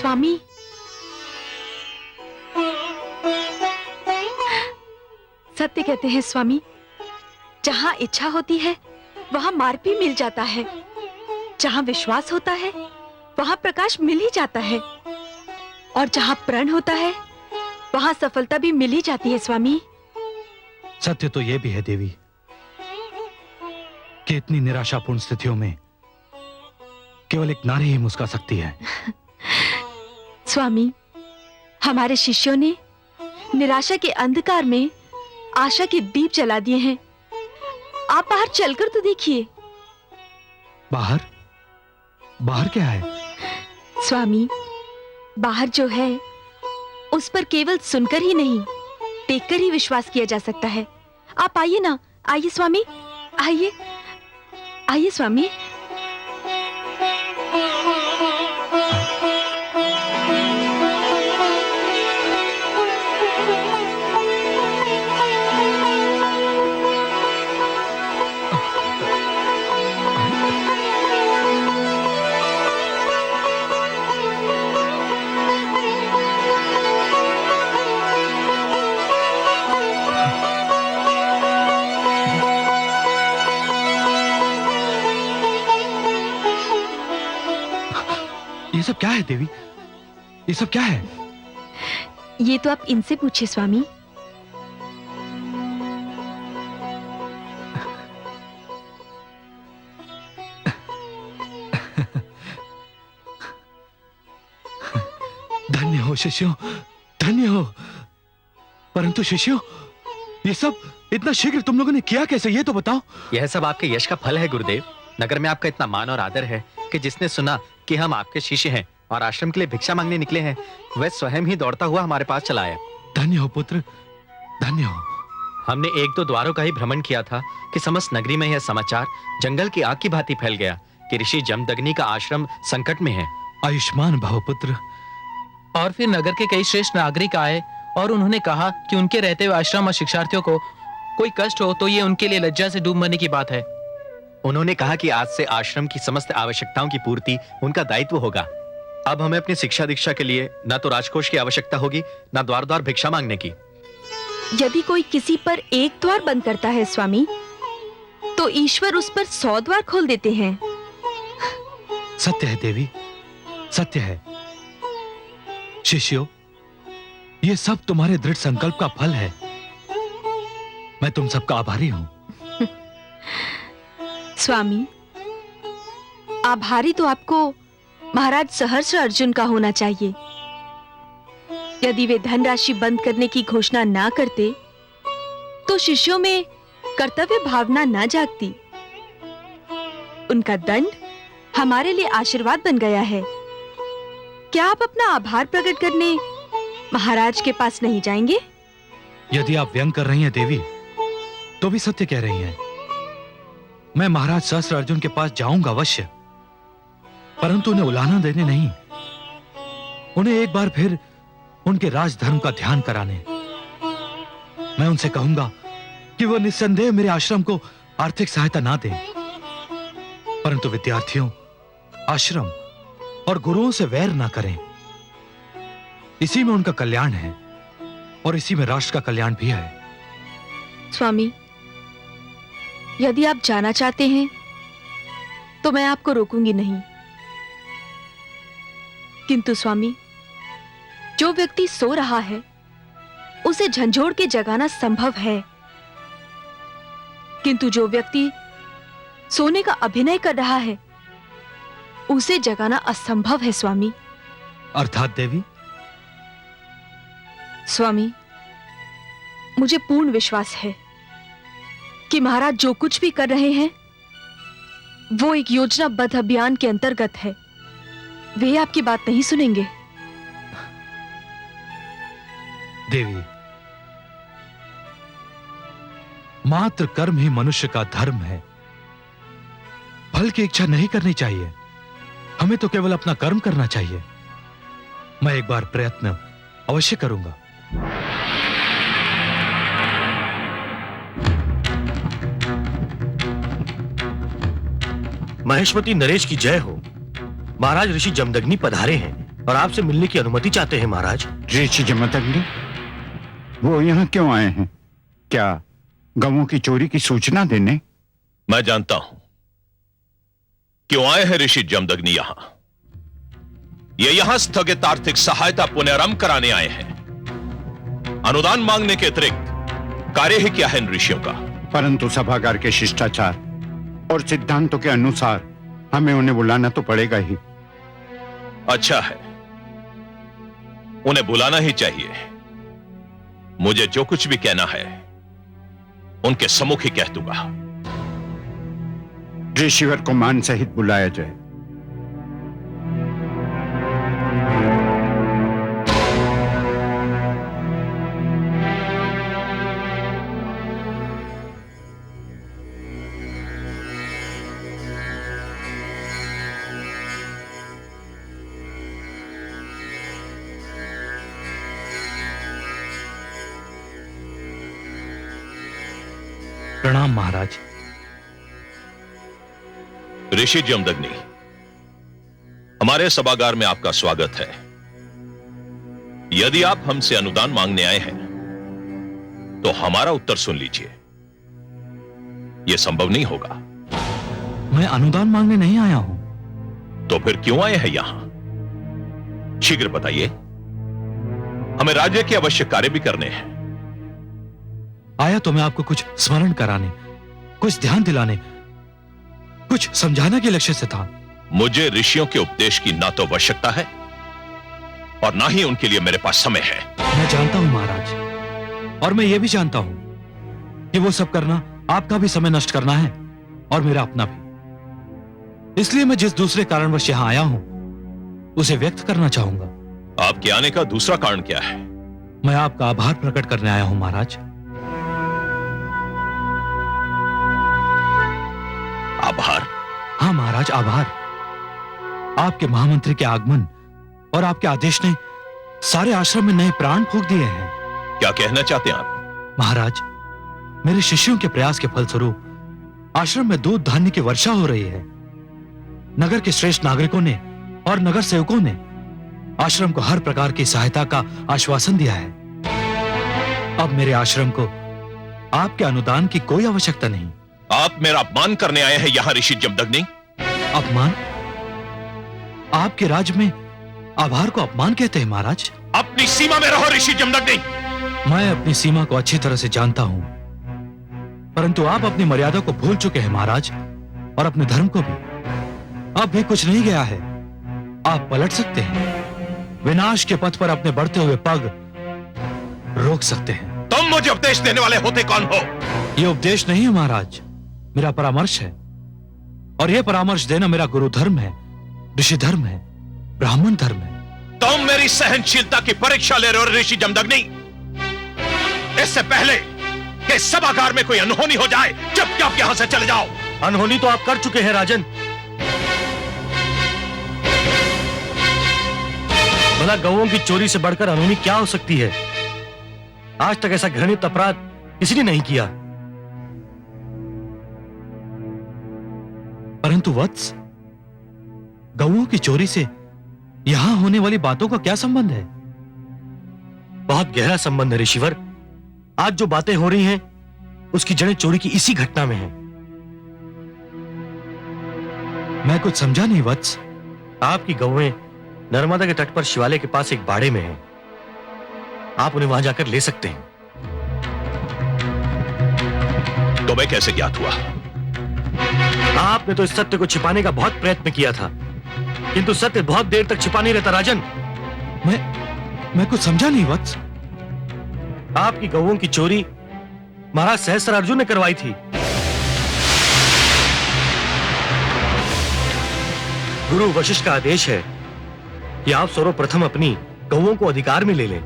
स्वामी, सत्य कहते हैं स्वामी, जहां इच्छा होती है वहां मार्ग भी मिल जाता है, जहां विश्वास होता है वहां प्रकाश मिल ही जाता है, और जहां प्रण होता है वहां सफलता भी मिल ही जाती है स्वामी। सत्य तो यह भी है देवी कि इतनी निराशापूर्ण स्थितियों में केवल एक नारी ही मुस्कुरा सकती है। स्वामी, हमारे शिष्यों ने निराशा के अंधकार में आशा के दीप जला दिए हैं। आप बाहर चलकर तो देखिए। बाहर? बाहर क्या है? स्वामी, बाहर जो है उस पर केवल सुनकर ही नहीं, देखकर ही विश्वास किया जा सकता है। आप आइए ना, आइए स्वामी, आइए, आइए स्वामी। ये सब क्या है देवी? ये सब क्या है? ये तो आप इनसे पूछिए स्वामी। धन्य हो शिष्यों, धन्य हो। परंतु शिष्यों, ये सब इतना शीघ्र तुम लोगों ने किया कैसे, ये तो बताओ। यह सब आपके यश का फल है गुरुदेव। नगर में आपका इतना मान और आदर है कि जिसने सुना कि हम आपके शिष्य हैं और आश्रम के लिए भिक्षा मांगने निकले हैं, वह स्वयं ही दौड़ता हुआ हमारे पास चला आया। धन्य हो पुत्र, धन्य हो। हमने एक दो द्वारों का ही भ्रमण किया था कि समस्त नगरी में यह समाचार जंगल की आग की भांति फैल गया कि ऋषि जमदग्नि का आश्रम संकट में है। आयुष्मान भव पुत्र। और फिर नगर के कई श्रेष्ठ नागरिक आए और उन्होंने कहा कि उनके रहते हुए आश्रम और शिक्षार्थियों को कोई कष्ट हो तो ये उनके लिए लज्जा से डूब मरने की बात है। उन्होंने कहा कि आज से आश्रम की समस्त आवश्यकताओं की पूर्ति उनका दायित्व होगा। अब हमें अपनी शिक्षा दीक्षा के लिए न तो राजकोष की आवश्यकता होगी, न द्वार द्वार भिक्षा मांगने की। यदि कोई किसी पर एक द्वार बंद करता है स्वामी, तो ईश्वर उस पर 100 द्वार खोल देते हैं। सत्य है देवी, सत्य है। शिष्यों, ये सब तुम्हारे दृढ़ संकल्प का फल है। मैं तुम सबका आभारी हूं। स्वामी, आभारी तो आपको महाराज सहर्ष अर्जुन का होना चाहिए। यदि वे धनराशि बंद करने की घोषणा ना करते तो शिष्यों में कर्तव्य भावना ना जागती। उनका दंड हमारे लिए आशीर्वाद बन गया है। क्या आप अपना आभार प्रकट करने महाराज के पास नहीं जाएंगे? यदि आप व्यंग कर रही हैं देवी, तो भी सत्य कह रही हैं। मैं महाराज सहस्त्र अर्जुन के पास जाऊंगा अवश्य, परंतु उन्हें उलाहना देने नहीं, उन्हें एक बार फिर उनके राजधर्म का ध्यान कराने। मैं उनसे कहूंगा कि वो निस्संदेह मेरे आश्रम को आर्थिक सहायता ना दें, परंतु विद्यार्थियों, आश्रम और गुरुओं से वैर ना करें। इसी में उनका कल्याण है और इसी में राष्ट्र का कल्याण भी है। स्वामी, यदि आप जाना चाहते हैं तो मैं आपको रोकूंगी नहीं, किंतु स्वामी, जो व्यक्ति सो रहा है उसे झंझोड़ के जगाना संभव है, किंतु जो व्यक्ति सोने का अभिनय कर रहा है उसे जगाना असंभव है स्वामी। अर्थात देवी? स्वामी, मुझे पूर्ण विश्वास है कि महाराज जो कुछ भी कर रहे हैं वो एक योजनाबद्ध अभियान के अंतर्गत है। वे आपकी बात नहीं सुनेंगे। देवी, मात्र कर्म ही मनुष्य का धर्म है। फल की इच्छा नहीं करनी चाहिए, हमें तो केवल अपना कर्म करना चाहिए। मैं एक बार प्रयत्न अवश्य करूंगा। महेश्वती नरेश की जय हो। महाराज ऋषि जमदग्नि पधारे हैं। और आपसे मिलने की अनुमति चाहते हैं महाराज। ऋषि जमदग्नि, वो यहाँ क्यों आए हैं? क्या गवों की चोरी की सूचना देने? मैं जानता हूं क्यों आए हैं ऋषि जमदग्नि यहां। ये यहां स्थगित आर्थिक सहायता पुनरारंभ कराने आए हैं। अनुदान मांगने के अतिरिक्त कार्य ही क्या है इन ऋषियों का? परंतु सभागार के शिष्टाचार और सिद्धांतों के अनुसार हमें उन्हें बुलाना तो पड़ेगा ही। अच्छा है, उन्हें बुलाना ही चाहिए। मुझे जो कुछ भी कहना है उनके सम्मुख ही कह दूंगा। ऋषिवर को मान सहित बुलाया जाए। प्रणाम महाराज। ऋषि जमदग्नि, हमारे सभागार में आपका स्वागत है। यदि आप हमसे अनुदान मांगने आए हैं तो हमारा उत्तर सुन लीजिए। यह संभव नहीं होगा। मैं अनुदान मांगने नहीं आया हूं। तो फिर क्यों आए हैं यहां? शीघ्र बताइए, हमें राज्य के आवश्यक कार्य भी करने हैं। आया तो मैं आपको कुछ स्मरण कराने, कुछ ध्यान दिलाने, कुछ समझाने के लक्ष्य से था। मुझे ऋषियों के उपदेश की ना तो आवश्यकता है और ना ही उनके लिए मेरे पास समय है। मैं जानता हूं महाराज, और मैं यह भी जानता हूं कि वो सब करना आपका भी समय नष्ट करना है और मेरा अपना भी। इसलिए मैं जिस दूसरे कारणवश यहां आया हूं उसे व्यक्त करना चाहूंगा। आपके आने का दूसरा कारण क्या है? मैं आपका आभार प्रकट करने आया हूं महाराज। आभार? हाँ महाराज, आभार। आपके महामंत्री के आगमन और आपके आदेश ने सारे आश्रम में नए प्राण फूंक दिए हैं। क्या कहना चाहते हैं आप? महाराज, मेरे शिष्यों के प्रयास के फलस्वरूप आश्रम में दूध धान्य की वर्षा हो रही है। नगर के श्रेष्ठ नागरिकों ने और नगर सेवकों ने आश्रम को हर प्रकार की सहायता का आश्वासन दिया है। अब मेरे आश्रम को आपके अनुदान की कोई आवश्यकता नहीं। आप मेरा अपमान करने आए हैं यहां ऋषि जमदग्नि? अपमान? आपके राज्य में आभार को अपमान कहते हैं महाराज। अपनी सीमा में रहो ऋषि जमदग्नि। मैं अपनी सीमा को अच्छी तरह से जानता हूं, परंतु आप अपनी मर्यादा को भूल चुके हैं महाराज, और अपने धर्म को भी। अब भी कुछ नहीं गया है। आप पलट सकते हैं, विनाश के पथ पर अपने बढ़ते हुए पग रोक सकते हैं। तुम मुझे उपदेश देने वाले होते कौन हो? यह उपदेश नहीं है महाराज, मेरा परामर्श है। और यह परामर्श देना मेरा गुरु धर्म है, ऋषि धर्म है, ब्राह्मण धर्म है। तुम मेरी सहनशीलता की परीक्षा ले रहे हो ऋषि जमदग्नि। इससे पहले कि सभागार में कोई अनहोनी हो जाए, चुपचाप यहां से चले जाओ। अनहोनी तो आप कर चुके हैं राजन। भला गौओं की चोरी से बढ़कर अनहोनी क्या हो सकती है? आज तक ऐसा घृणित अपराध किसी ने नहीं किया। परंतु वत्स, गौओं की चोरी से यहां होने वाली बातों का क्या संबंध है? बहुत गहरा संबंध है ऋषिवर। आज जो बातें हो रही हैं उसकी जड़ें चोरी की इसी घटना में हैं। मैं कुछ समझा नहीं वत्स। आपकी गौएं नर्मदा के तट पर शिवालय के पास एक बाड़े में हैं। आप उन्हें वहां जाकर ले सकते हैं। तुम्हें कैसे ज्ञात हुआ? आपने तो इस सत्य को छिपाने का बहुत प्रयत्न किया था, किंतु सत्य बहुत देर तक छिपा नहीं रहता राजन। मैं कुछ समझा नहीं वत्स। आपकी गौओं की चोरी महाराज सहस्त्र अर्जुन ने करवाई थी। गुरु वशिष्ठ का आदेश है कि आप सर्वप्रथम अपनी गौओं को अधिकार में ले लें।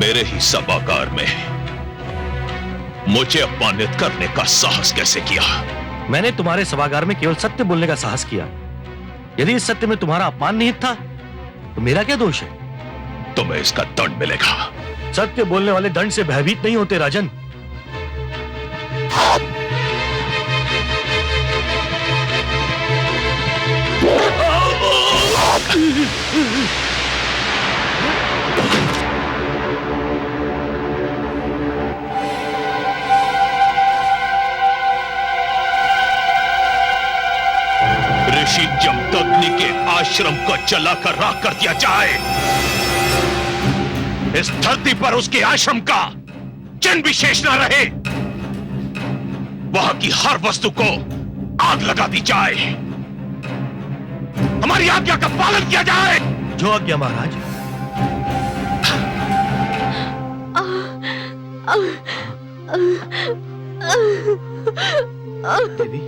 मेरे ही सभागार में मुझे अपमानित करने का साहस कैसे किया? मैंने तुम्हारे सभागार में केवल सत्य बोलने का साहस किया। यदि इस सत्य में तुम्हारा अपमान निहित था तो मेरा क्या दोष है? तुम्हें इसका दंड मिलेगा। सत्य बोलने वाले दंड से भयभीत नहीं होते राजन। ऋषि जमदग्नि के आश्रम को जलाकर राख कर दिया जाए। इस धरती पर उसके आश्रम का चिन्ह विशेष न रहे। वहां की हर वस्तु को आग लगा दी जाए। हमारी आज्ञा का पालन किया जाए। जो आज्ञा महाराज। देवी,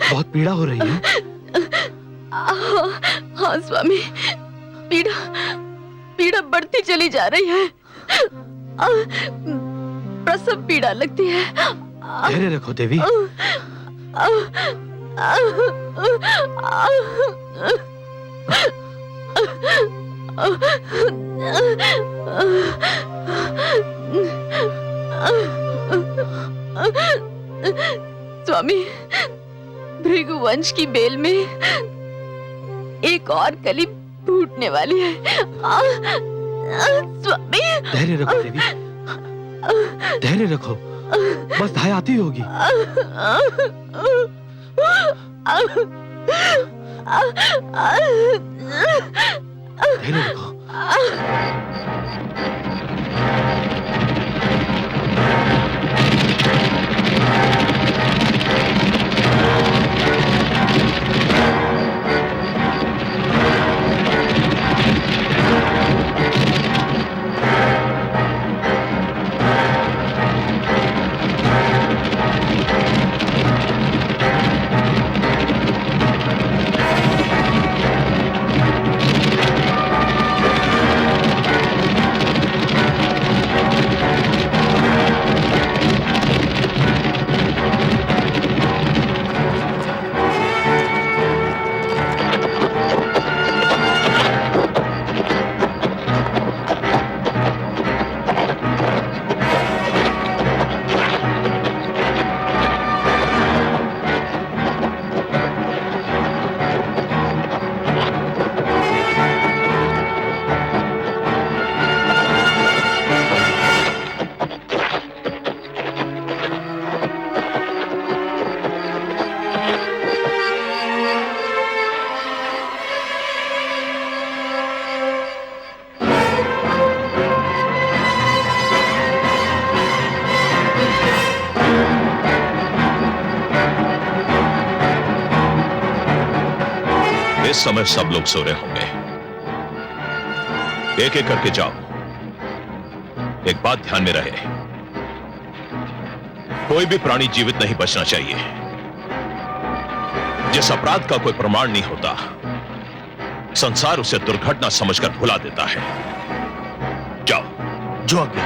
बहुत पीड़ा हो रही है। हाँ स्वामी, पीड़ा पीड़ा बढ़ती चली जा रही है। प्रसव पीड़ा लगती है। धैर्य रखो देवी। स्वामी, भृगुवंश की बेल में एक और कली फूटने वाली है। स्वामी, धैर्य रखो देवी, धैर्य रखो। बस धाय आती होगी। धैर्य रखो। इस समय सब लोग सो रहे होंगे। एक एक करके जाओ। एक बात ध्यान में रहे, कोई भी प्राणी जीवित नहीं बचना चाहिए। जिस अपराध का कोई प्रमाण नहीं होता, संसार उसे दुर्घटना समझकर भुला देता है। जाओ। जो आज्ञा।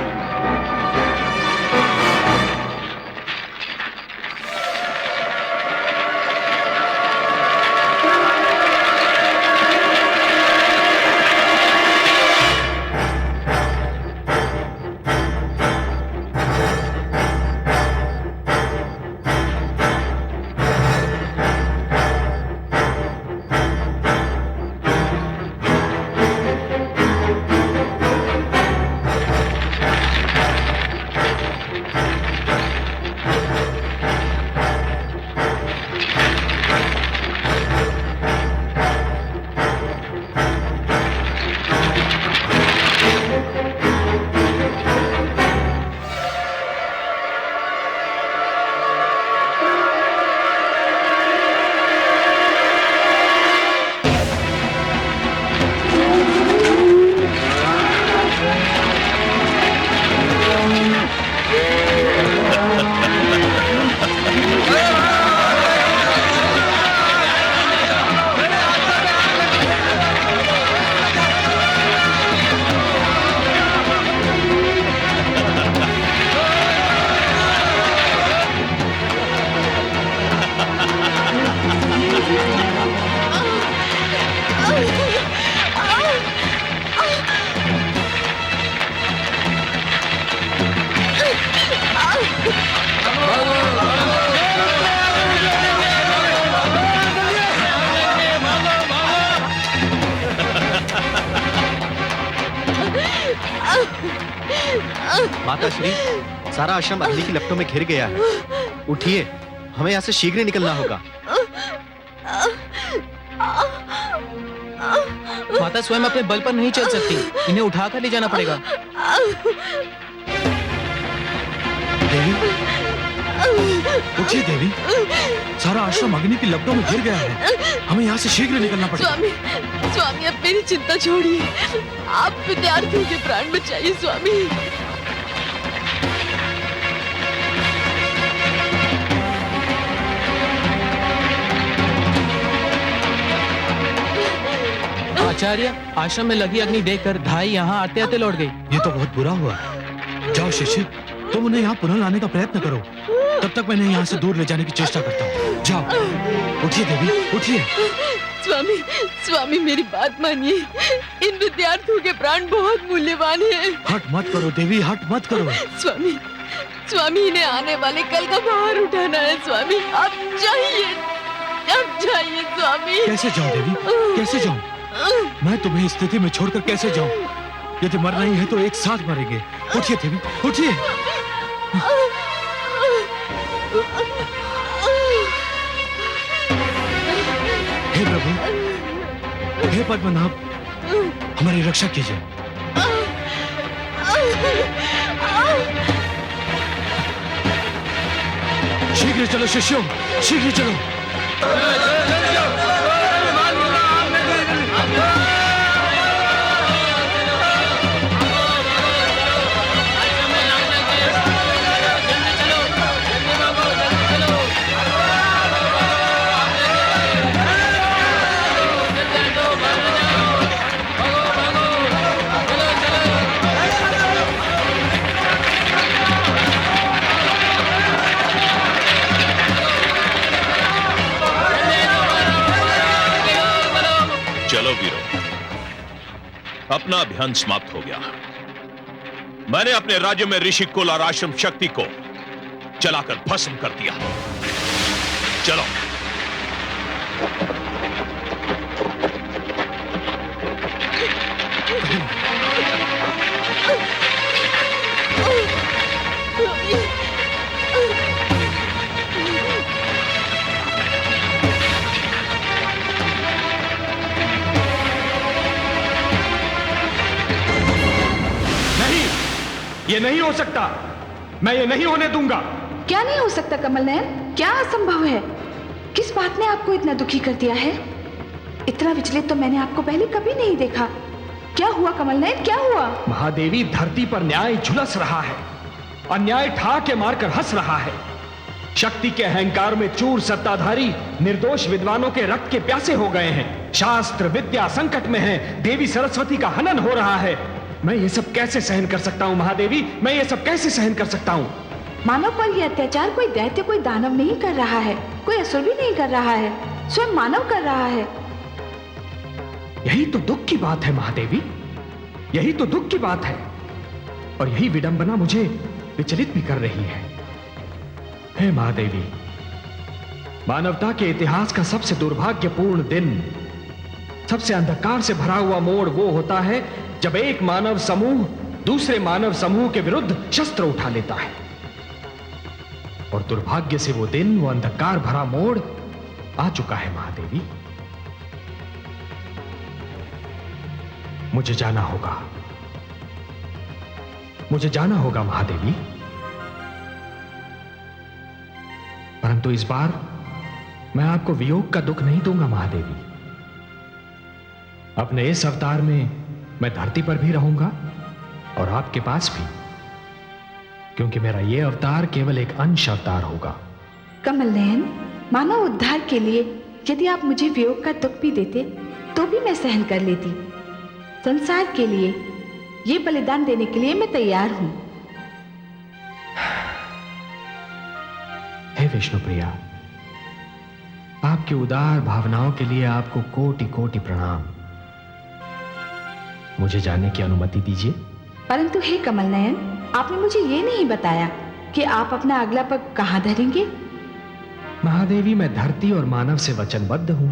माता श्री, सारा आश्रम अग्नि की लपटों में घिर गया है। उठिए, हमें यहाँ से शीघ्र निकलना होगा। माता स्वयं अपने बल पर नहीं चल सकती, इन्हें उठाकर ले जाना पड़ेगा। देवी, उठिए देवी, सारा आश्रम अग्नि की लपटों में घिर गया है, हमें यहाँ से शीघ्र निकलना पड़ेगा। स्वामी, स्वामी अब मेरी चिंता छोड़िए, आप विद्यार्थियों के प्राण बचाइए स्वामी। आचार्य, आश्रम में लगी अग्नि देखकर धाई यहाँ आते आते लौट गई। ये तो बहुत बुरा हुआ। जाओ शिष्य, तुम उन्हें यहाँ पुनः लाने का प्रयत्न करो, तब तक मैं इन्हें यहाँ से दूर ले जाने की चेष्टा करता हूँ। जाओ, उठिए देवी, उठिए। स्वामी, स्वामी मेरी बात मानिए, इन विद्यार्थियों के प्राण बहुत मूल्यवान हैं। हट मत करो देवी, हट मत करो। स्वामी, स्वामी इन्हें आने वाले कल का भार उठाना है स्वामी, अब जाइए, अब जाइए स्वामी। कैसे जाऊँ देवी, कैसे जाऊँ? मैं तुम्हें इस स्थिति में छोड़कर कैसे जाऊँ? यदि मरना ही है तो एक साथ मरेंगे। उठिए देवी, उठिए। हे प्रभु, हे पद्मनाभ, हमारी रक्षा कीजिए। शीघ्र चलो शिष्यों, शीघ्र चलो। चलो वीरों, अपना अभियान समाप्त हो गया। मैंने अपने राज्य में ऋषि कुल और आश्रम शक्ति को जलाकर भस्म कर दिया। चलो। ये नहीं हो सकता, मैं ये नहीं होने दूंगा। क्या नहीं हो सकता कमल नयन? क्या असंभव है? किस बात ने आपको इतना दुखी कर दिया है? इतना विचलित तो मैंने आपको पहले कभी नहीं देखा। क्या हुआ कमल नयन, क्या हुआ? महादेवी, धरती पर न्याय झुलस रहा है, अन्याय ठाके मारकर हंस रहा है। शक्ति के अहंकार में चूर सत्ताधारी निर्दोष विद्वानों के रक्त के प्यासे हो गए हैं। शास्त्र विद्या संकट में है, देवी सरस्वती का हनन हो रहा है। मैं ये सब कैसे सहन कर सकता हूँ महादेवी, मैं ये सब कैसे सहन कर सकता हूँ? मानव पर यह अत्याचार कोई दैत्य, कोई दानव नहीं कर रहा है, कोई असुर भी नहीं कर रहा है, स्वयं मानव कर रहा है। यही तो दुख की बात है महादेवी, यही तो दुख की बात है, और यही विडंबना मुझे विचलित भी कर रही है। हे महादेवी, मानवता के इतिहास का सबसे दुर्भाग्यपूर्ण दिन, सबसे अंधकार से भरा हुआ मोड़ वो होता है जब एक मानव समूह दूसरे मानव समूह के विरुद्ध शस्त्र उठा लेता है। और दुर्भाग्य से वो दिन, वो अंधकार भरा मोड़ आ चुका है महादेवी। मुझे जाना होगा, मुझे जाना होगा महादेवी। परंतु इस बार मैं आपको वियोग का दुख नहीं दूंगा महादेवी। अपने इस अवतार में मैं धरती पर भी रहूंगा और आपके पास भी, क्योंकि मेरा यह अवतार केवल एक अंश अवतार होगा। कमल नयन, मानव उद्धार के लिए यदि आप मुझे वियोग का दुख भी देते तो भी मैं सहन कर लेती। संसार के लिए ये बलिदान देने के लिए मैं तैयार हूं। हे विष्णुप्रिया, आपकी उदार भावनाओं के लिए आपको कोटि कोटि प्रणाम। मुझे जाने की अनुमति दीजिए। परंतु हे कमल नयन, आपने मुझे ये नहीं बताया कि आप अपना अगला पग कहां धरेंगे। महादेवी, मैं धरती और मानव से वचनबद्ध हूं।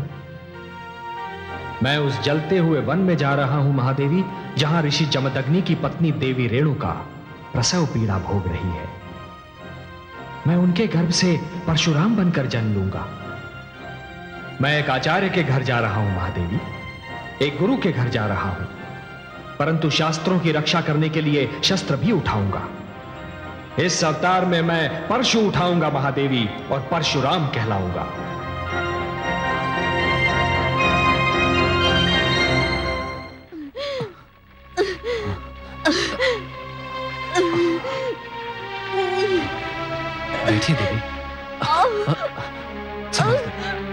मैं उस जलते हुए वन में जा रहा हूं महादेवी, जहां ऋषि जमदग्नि की पत्नी देवी रेणुका प्रसव पीड़ा भोग रही है। मैं उनके गर्भ से परशुराम बनकर जन्म लूंगा। मैं एक आचार्य के घर जा रहा हूं महादेवी, एक गुरु के घर जा रहा हूं, परंतु शास्त्रों की रक्षा करने के लिए शस्त्र भी उठाऊंगा। इस अवतार में मैं परशु उठाऊंगा महादेवी, और परशुराम कहलाऊंगा। बैठिए देवी। संभल कर।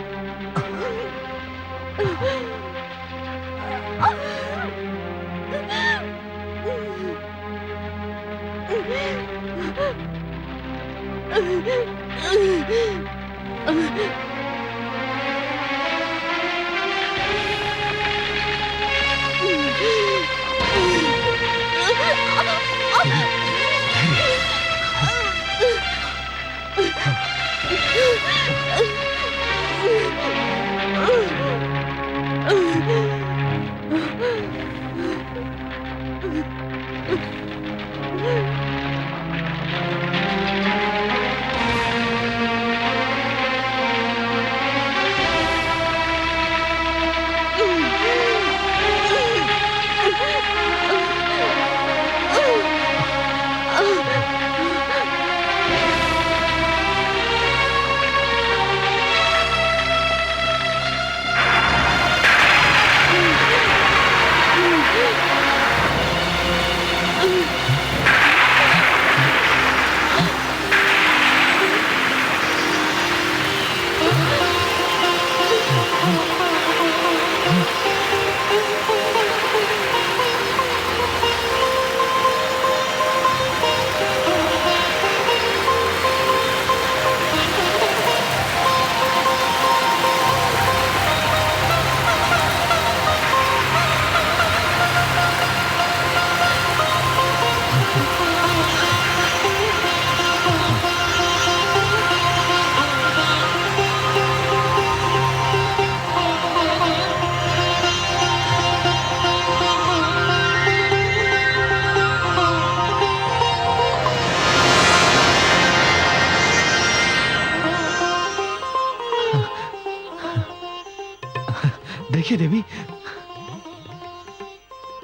देखिए देवी।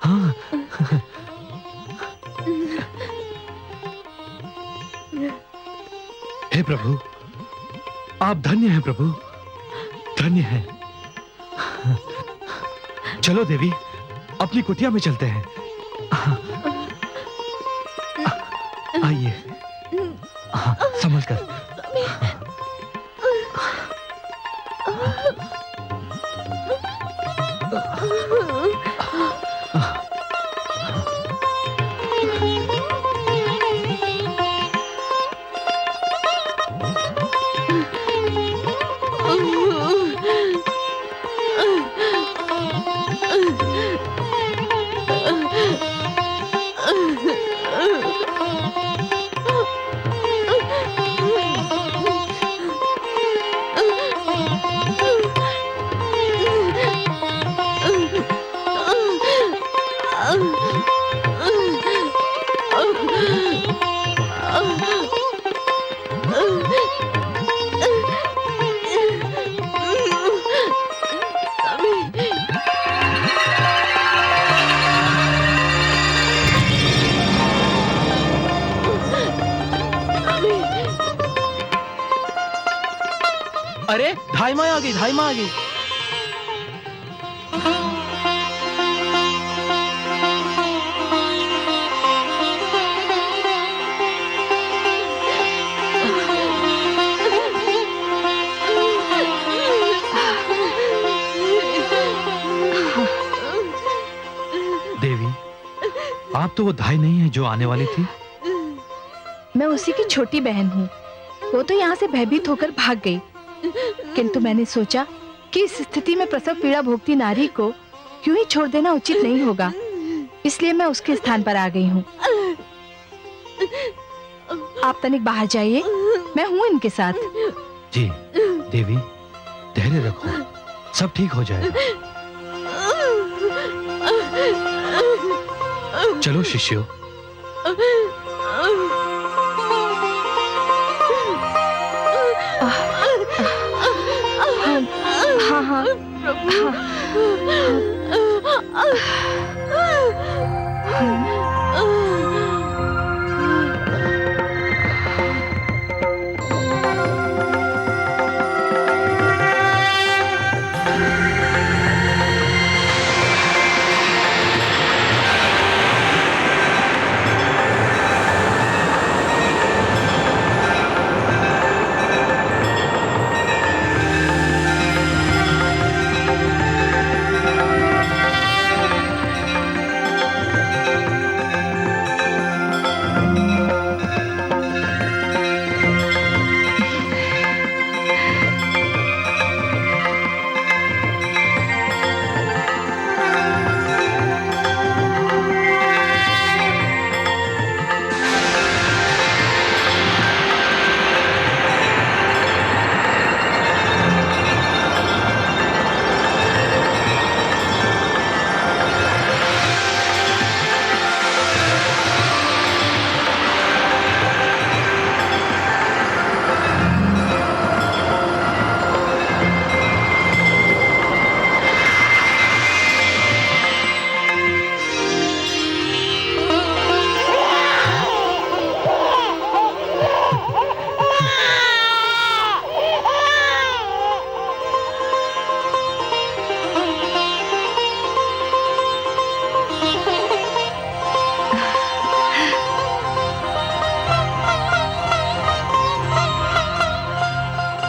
हाँ। हे प्रभु, आप धन्य हैं प्रभु, धन्य हैं। चलो देवी, अपनी कुटिया में चलते हैं। आइए। संभल कर। अरे धाई माँ आ गई, धाई माँ आ गई। देवी, आप तो वो धाई नहीं है जो आने वाली थी। मैं उसी की छोटी बहन हूँ। वो तो यहाँ से भयभीत होकर भाग गई, किंतु मैंने सोचा कि इस स्थिति में प्रसव पीड़ा भोगती नारी को क्यों ही छोड़ देना उचित नहीं होगा, इसलिए मैं उसके स्थान पर आ गई हूँ। आप तनिक बाहर जाइए, मैं हूँ इनके साथ। जी देवी, धैर्य रखो, सब ठीक हो जाएगा। चलो शिष्यों। प्रभु।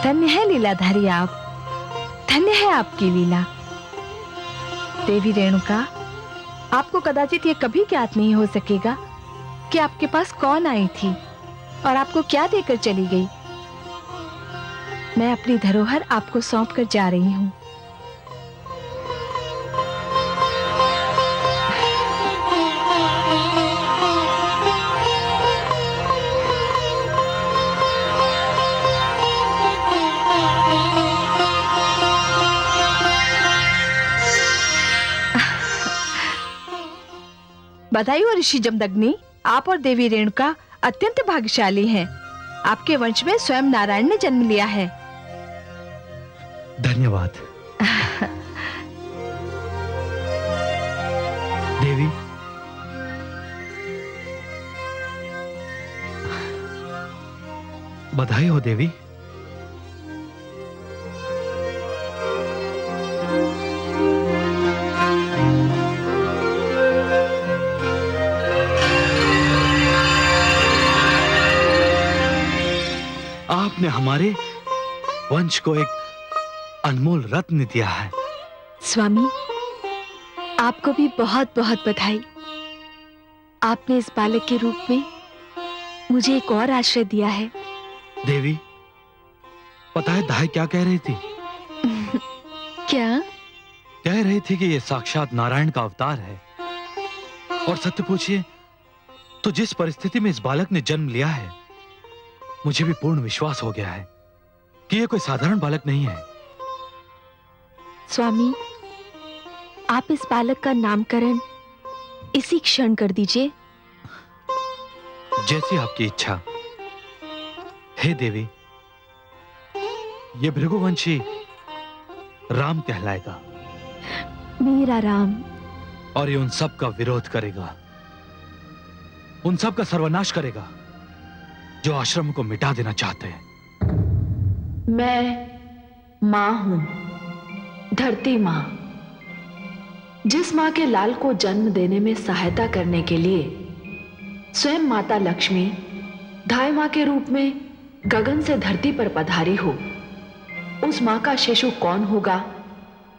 धन्य है लीलाधारी आप, धन्य है आपकी लीला। देवी रेणुका, आपको कदाचित ये कभी ज्ञात नहीं हो सकेगा कि आपके पास कौन आई थी और आपको क्या देकर चली गई। मैं अपनी धरोहर आपको सौंप कर जा रही हूँ। बधाई हो ऋषि जमदग्नि, आप और देवी रेणुका अत्यंत भाग्यशाली हैं। आपके वंश में स्वयं नारायण ने जन्म लिया है। धन्यवाद। देवी, बधाई हो देवी। आपने हमारे वंश को एक अनमोल रत्न दिया है। स्वामी, आपको भी बहुत बहुत बधाई। आपने इस बालक के रूप में मुझे एक और आश्रय दिया है। देवी, पता है दाई क्या कह रही थी? क्या? कह रही थी कि ये साक्षात नारायण का अवतार है। और सत्य पूछिए तो जिस परिस्थिति में इस बालक ने जन्म लिया है, मुझे भी पूर्ण विश्वास हो गया है कि यह कोई साधारण बालक नहीं है। स्वामी, आप इस बालक का नामकरण इसी क्षण कर दीजिए। जैसी आपकी इच्छा। हे देवी, ये भृगुवंशी राम कहलाएगा। मेरा राम। और ये उन सब का विरोध करेगा, उन सब का सर्वनाश करेगा जो आश्रम को मिटा देना चाहते हैं। मैं मां हूं, धरती मां, जिस मां के लाल को जन्म देने में सहायता करने के लिए स्वयं माता लक्ष्मी धाय मां के रूप में गगन से धरती पर पधारी हो। उस मां का शिशु कौन होगा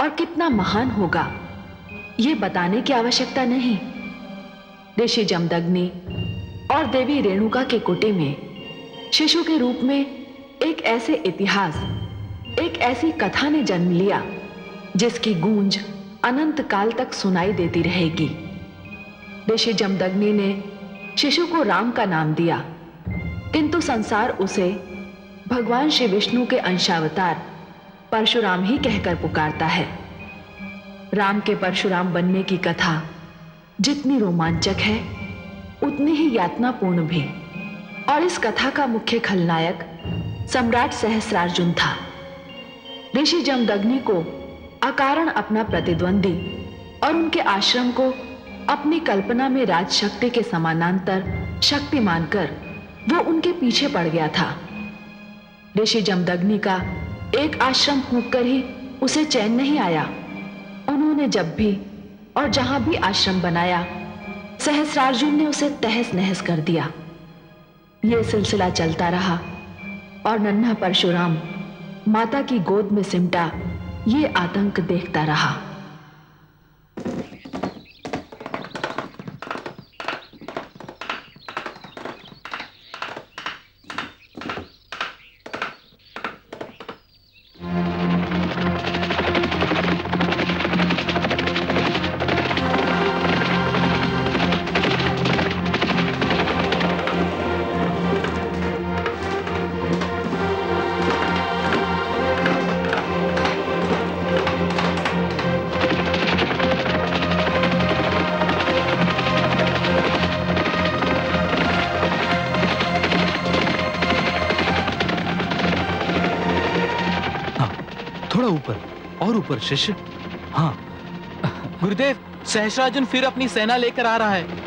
और कितना महान होगा, ये बताने की आवश्यकता नहीं। ऋषि जमदग्नि और देवी रेणुका के कुटी में शिशु के रूप में एक ऐसे इतिहास, एक ऐसी कथा ने जन्म लिया जिसकी गूंज अनंत काल तक सुनाई देती रहेगी। ऋषि जमदग्नि ने शिशु को राम का नाम दिया, किंतु संसार उसे भगवान श्री विष्णु के अंशावतार परशुराम ही कहकर पुकारता है। राम के परशुराम बनने की कथा जितनी रोमांचक है उतनी ही यातनापूर्ण भी। और इस कथा का मुख्य खलनायक सम्राट सहस्रार्जुन था। ऋषि जमदग्नि को अकारण अपना प्रतिद्वंदी और उनके आश्रम को अपनी कल्पना में राजशक्ति के समानांतर शक्ति मानकर वो उनके पीछे पड़ गया था। ऋषि जमदग्नि का एक आश्रम फूंककर ही उसे चैन नहीं आया। उन्होंने जब भी और जहां भी आश्रम बनाया, सहस्रार्जुन ने उसे तहस नहस कर दिया। यह सिलसिला चलता रहा और नन्हा परशुराम माता की गोद में सिमटा ये आतंक देखता रहा। थोड़ा ऊपर और ऊपर शिष्य। हाँ गुरुदेव, सहस्रार्जुन फिर अपनी सेना लेकर आ रहा है।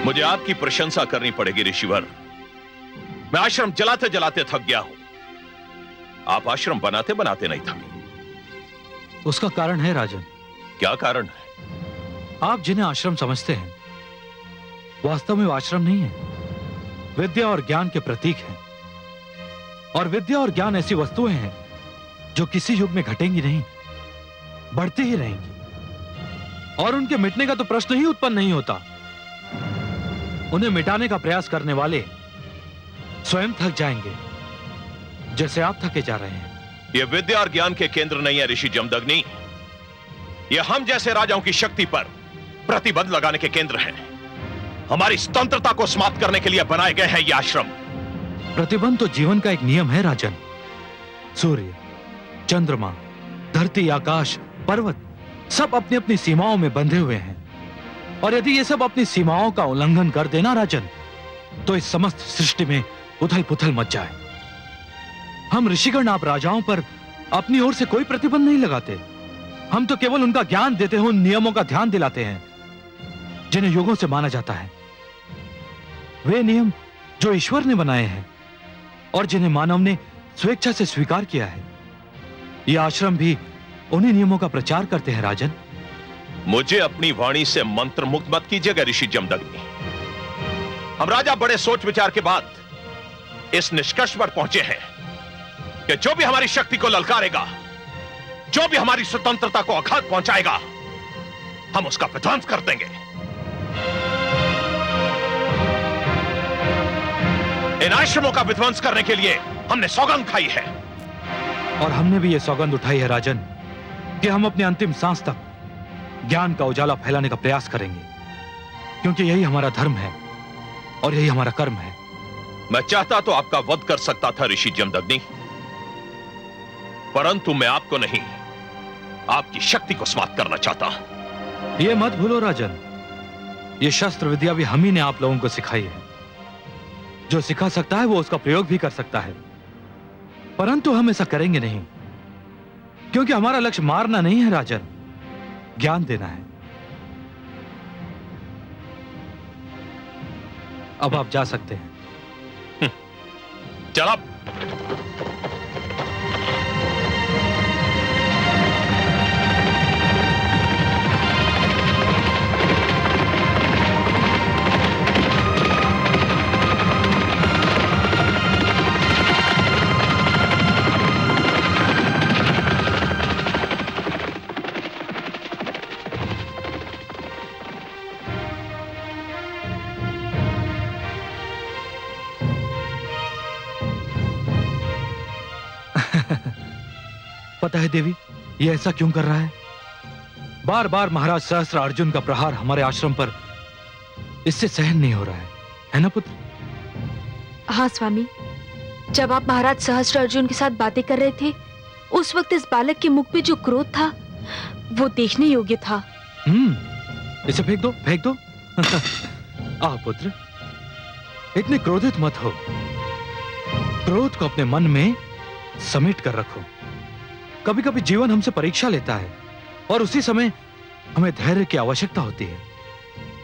मुझे आपकी प्रशंसा करनी पड़ेगी ऋषिवर। मैं आश्रम जलाते जलाते थक गया हूं। आप आश्रम बनाते बनाते नहीं थके। उसका कारण है राजन। क्या कारण है? आप जिन्हें आश्रम समझते हैं, वास्तव में वो आश्रम नहीं है, विद्या और ज्ञान के प्रतीक हैं। और विद्या और ज्ञान ऐसी वस्तुएं हैं जो किसी युग में घटेंगी नहीं, बढ़ती ही रहेंगी। और उनके मिटने का तो प्रश्न ही उत्पन्न नहीं होता। उन्हें मिटाने का प्रयास करने वाले स्वयं थक जाएंगे, जैसे आप थके जा रहे हैं। यह विद्या और ज्ञान के केंद्र नहीं है ऋषि जमदग्नि। यह हम जैसे राजाओं की शक्ति पर प्रतिबंध लगाने के केंद्र हैं। हमारी स्वतंत्रता को समाप्त करने के लिए बनाए गए हैं ये आश्रम। प्रतिबंध तो जीवन का एक नियम है राजन। सूर्य, चंद्रमा, धरती, आकाश, पर्वत सब अपनी अपनी सीमाओं में बंधे हुए हैं। और यदि ये सब अपनी सीमाओं का उल्लंघन कर देना राजन, तो इस समस्त सृष्टि में उथल पुथल मच जाए। हम ऋषिगण आप राजाओं पर अपनी ओर से कोई प्रतिबंध नहीं लगाते। हम तो केवल उनका ज्ञान देते हुए उन नियमों का ध्यान दिलाते हैं जिन्हें युगों से माना जाता है। वे नियम जो ईश्वर ने बनाए हैं और जिन्हें मानव ने स्वेच्छा से स्वीकार किया है। यह आश्रम भी उन्हीं नियमों का प्रचार करते हैं राजन। मुझे अपनी वाणी से मंत्र मुक्त मत कीजिएगा ऋषि जमदग्नि। हम राजा बड़े सोच विचार के बाद इस निष्कर्ष पर पहुंचे हैं कि जो भी हमारी शक्ति को ललकारेगा, जो भी हमारी स्वतंत्रता को आघात पहुंचाएगा, हम उसका विध्वंस कर देंगे। इन आश्रमों का विध्वंस करने के लिए हमने सौगंध खाई है। और हमने भी यह सौगंध उठाई है राजन कि हम अपने अंतिम सांस तक ज्ञान का उजाला फैलाने का प्रयास करेंगे, क्योंकि यही हमारा धर्म है और यही हमारा कर्म है। मैं चाहता तो आपका वध कर सकता था ऋषि जमदग्नि, परंतु मैं आपको नहीं, आपकी शक्ति को समाप्त करना चाहता। यह मत भूलो राजन, यह शस्त्र विद्या भी हम ही ने आप लोगों को सिखाई है। जो सिखा सकता है वो उसका प्रयोग भी कर सकता है, परंतु हम ऐसा करेंगे नहीं, क्योंकि हमारा लक्ष्य मारना नहीं है राजन, ज्ञान देना है। अब आप जा सकते हैं। चला। पता है देवी ये ऐसा क्यों कर रहा है? बार बार महाराज सहस्त्र अर्जुन का प्रहार हमारे आश्रम पर इससे सहन नहीं हो रहा है ना पुत्र? हाँ स्वामी, जब आप महाराज सहस्त्र अर्जुन के साथ बातें कर रहे थे उस वक्त इस बालक के मुख पे जो क्रोध था वो देखने योग्य था। इसे फेंक दो, फेंक दो। आ पुत्र, इतने क्रोधित मत हो। क्रोध को अपने मन में समेट कर रखो। कभी कभी जीवन हमसे परीक्षा लेता है और उसी समय हमें धैर्य की आवश्यकता होती है।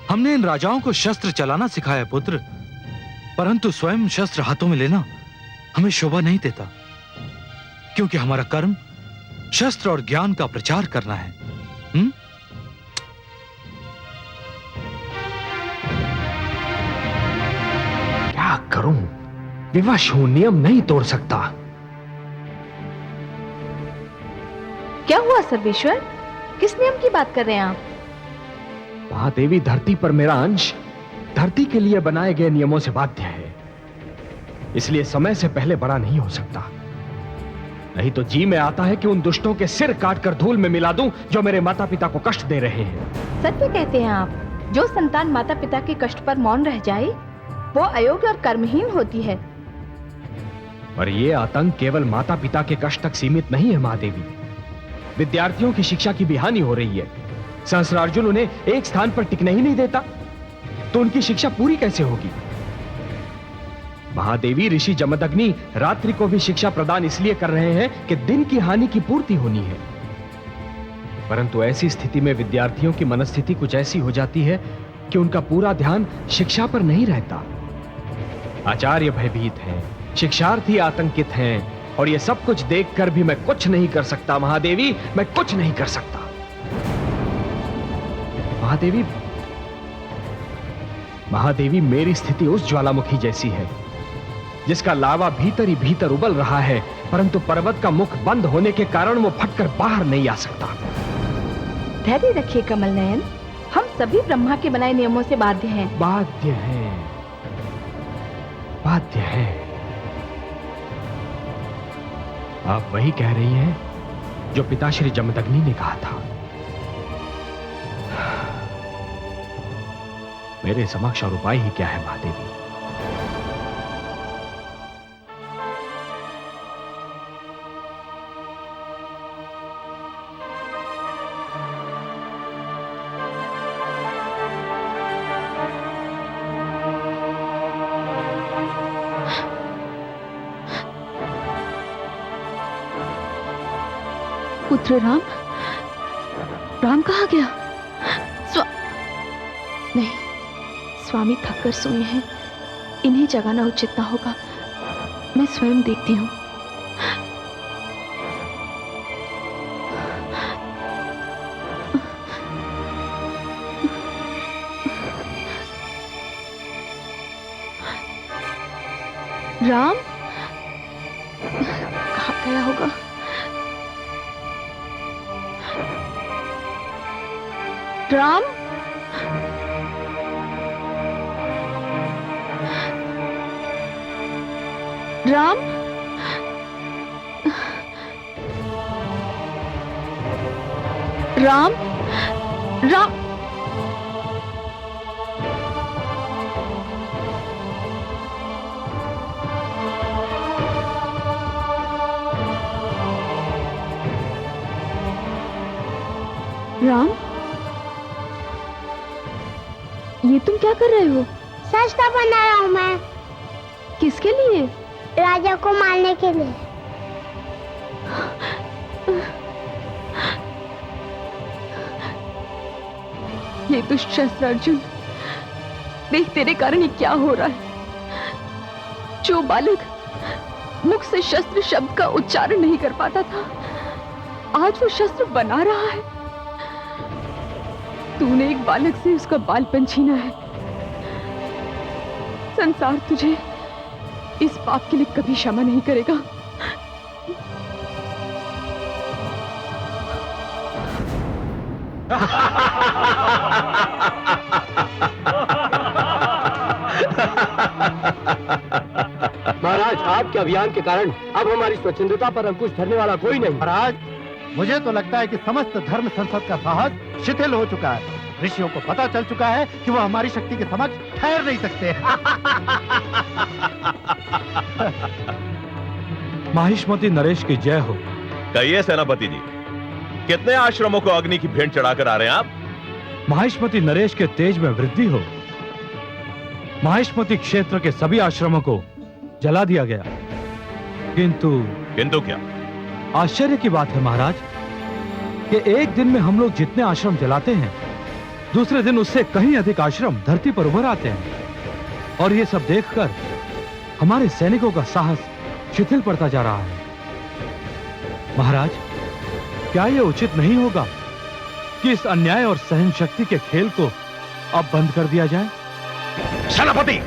हमने इन राजाओं को शस्त्र चलाना सिखाया पुत्र, परंतु स्वयं शस्त्र हाथों में लेना हमें शोभा नहीं देता, क्योंकि हमारा कर्म शस्त्र और ज्ञान का प्रचार करना है। क्या करूं? विवश हूं, नियम नहीं तोड़ सकता। क्या हुआ सर्वेश्वर? किस नियम की बात कर रहे हैं आप? महादेवी, धरती पर मेरा अंश धरती के लिए बनाए गए नियमों से बाध्य है, इसलिए समय से पहले बड़ा नहीं हो सकता। नहीं तो जी में आता है कि उन दुष्टों के सिर काटकर धूल में मिला दूं जो मेरे माता पिता को कष्ट दे रहे हैं। सत्य कहते हैं आप, जो संतान माता पिता के कष्ट पर मौन रह जाए वो अयोग्य और कर्महीन होती है। पर यह आतंक केवल माता पिता के कष्ट तक सीमित नहीं है महादेवी। विद्यार्थियों की शिक्षा की भी हानि हो रही है। सहस्त्रार्जुन उन्हें एक स्थान पर टिकने ही नहीं देता, तो उनकी शिक्षा पूरी कैसे होगी? महादेवी, ऋषि जमदग्नि रात्रि को भी शिक्षा प्रदान इसलिए कर रहे हैं कि दिन की हानि की पूर्ति होनी है। परंतु ऐसी स्थिति में विद्यार्थियों की मनस्थिति कुछ ऐसी हो जाती है कि उनका पूरा ध्यान शिक्षा पर नहीं रहता। आचार्य भयभीत हैं, शिक्षार्थी आतंकित हैं, और यह सब कुछ देखकर भी मैं कुछ नहीं कर सकता महादेवी, मैं कुछ नहीं कर सकता। महादेवी, मेरी स्थिति उस ज्वालामुखी जैसी है जिसका लावा भीतर ही भीतर उबल रहा है, परंतु पर्वत का मुख बंद होने के कारण वो फटकर बाहर नहीं आ सकता। धैर्य रखिए कमल नयन, हम सभी ब्रह्मा के बनाए नियमों से बाध्य हैं। बाध्य हैं, बाध्य हैं। आप वही कह रही हैं जो पिताश्री जमदग्नि ने कहा था। मेरे समक्ष और उपाय ही क्या है महादेवी? पुत्र राम, राम कहाँ गया? नहीं, स्वामी थक कर सोए हैं, इन्हें जगाना उचित ना होगा। मैं स्वयं देखती हूँ। राम कहाँ गया होगा? राम, राम, राम, राम, राम, ये तुम क्या कर रहे हो? सस्ता बना रहा हूँ मैं। किसके लिए? राजा को मारने के लिए। ये दुष्ट शस्त्र अर्जुन, देख तेरे कारण ये क्या हो रहा है। जो बालक मुख से शस्त्र शब्द का उच्चारण नहीं कर पाता था, आज वो शस्त्र बना रहा है। तूने एक बालक से उसका बालपन छीना है। संसार तुझे इस पाप के लिए कभी क्षमा नहीं करेगा। महाराज, आपके अभियान के कारण अब हमारी स्वतंत्रता पर अंकुश धरने वाला कोई नहीं। महाराज, मुझे तो लगता है कि समस्त धर्म संसद का साहस शिथिल हो चुका है। ऋषियों को पता चल चुका है कि वो हमारी शक्ति के समक्ष ठहर नहीं सकते। माहिष्मती नरेश की जय हो। कहिए सेनापति जी, कितने आश्रमों को अग्नि की भेंट चढ़ाकर आ रहे हैं आप? माहिष्मती नरेश के तेज में वृद्धि हो। माहिष्मती क्षेत्र के सभी आश्रमों को जला दिया गया, किंतु क्या? आश्चर्य की बात है महाराज कि एक दिन में हम लोग जितने आश्रम जलाते हैं, दूसरे दिन उससे कहीं अधिक आश्रम धरती पर उभर आते हैं। और ये सब देखकर हमारे सैनिकों का साहस शिथिल पड़ता जा रहा है। महाराज, क्या यह उचित नहीं होगा कि इस अन्याय और सहन शक्ति के खेल को अब बंद कर दिया जाए? सेनापति,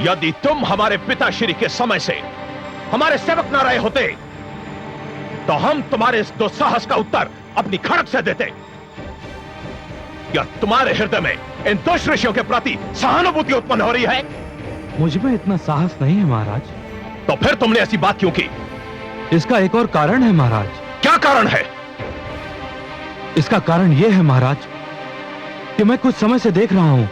यदि तुम हमारे पिताश्री के समय से हमारे सेवक न रहे होते तो हम तुम्हारे इस दुस्साहस का उत्तर अपनी खड़क से देते। या तुम्हारे हृदय में इन दुष्ट ऋषियों के प्रति सहानुभूति उत्पन्न हो रही है? मुझ में इतना साहस नहीं है महाराज। तो फिर तुमने ऐसी बात क्यों की? इसका एक और कारण है महाराज। क्या कारण है? इसका कारण यह है महाराज कि मैं कुछ समय से देख रहा हूं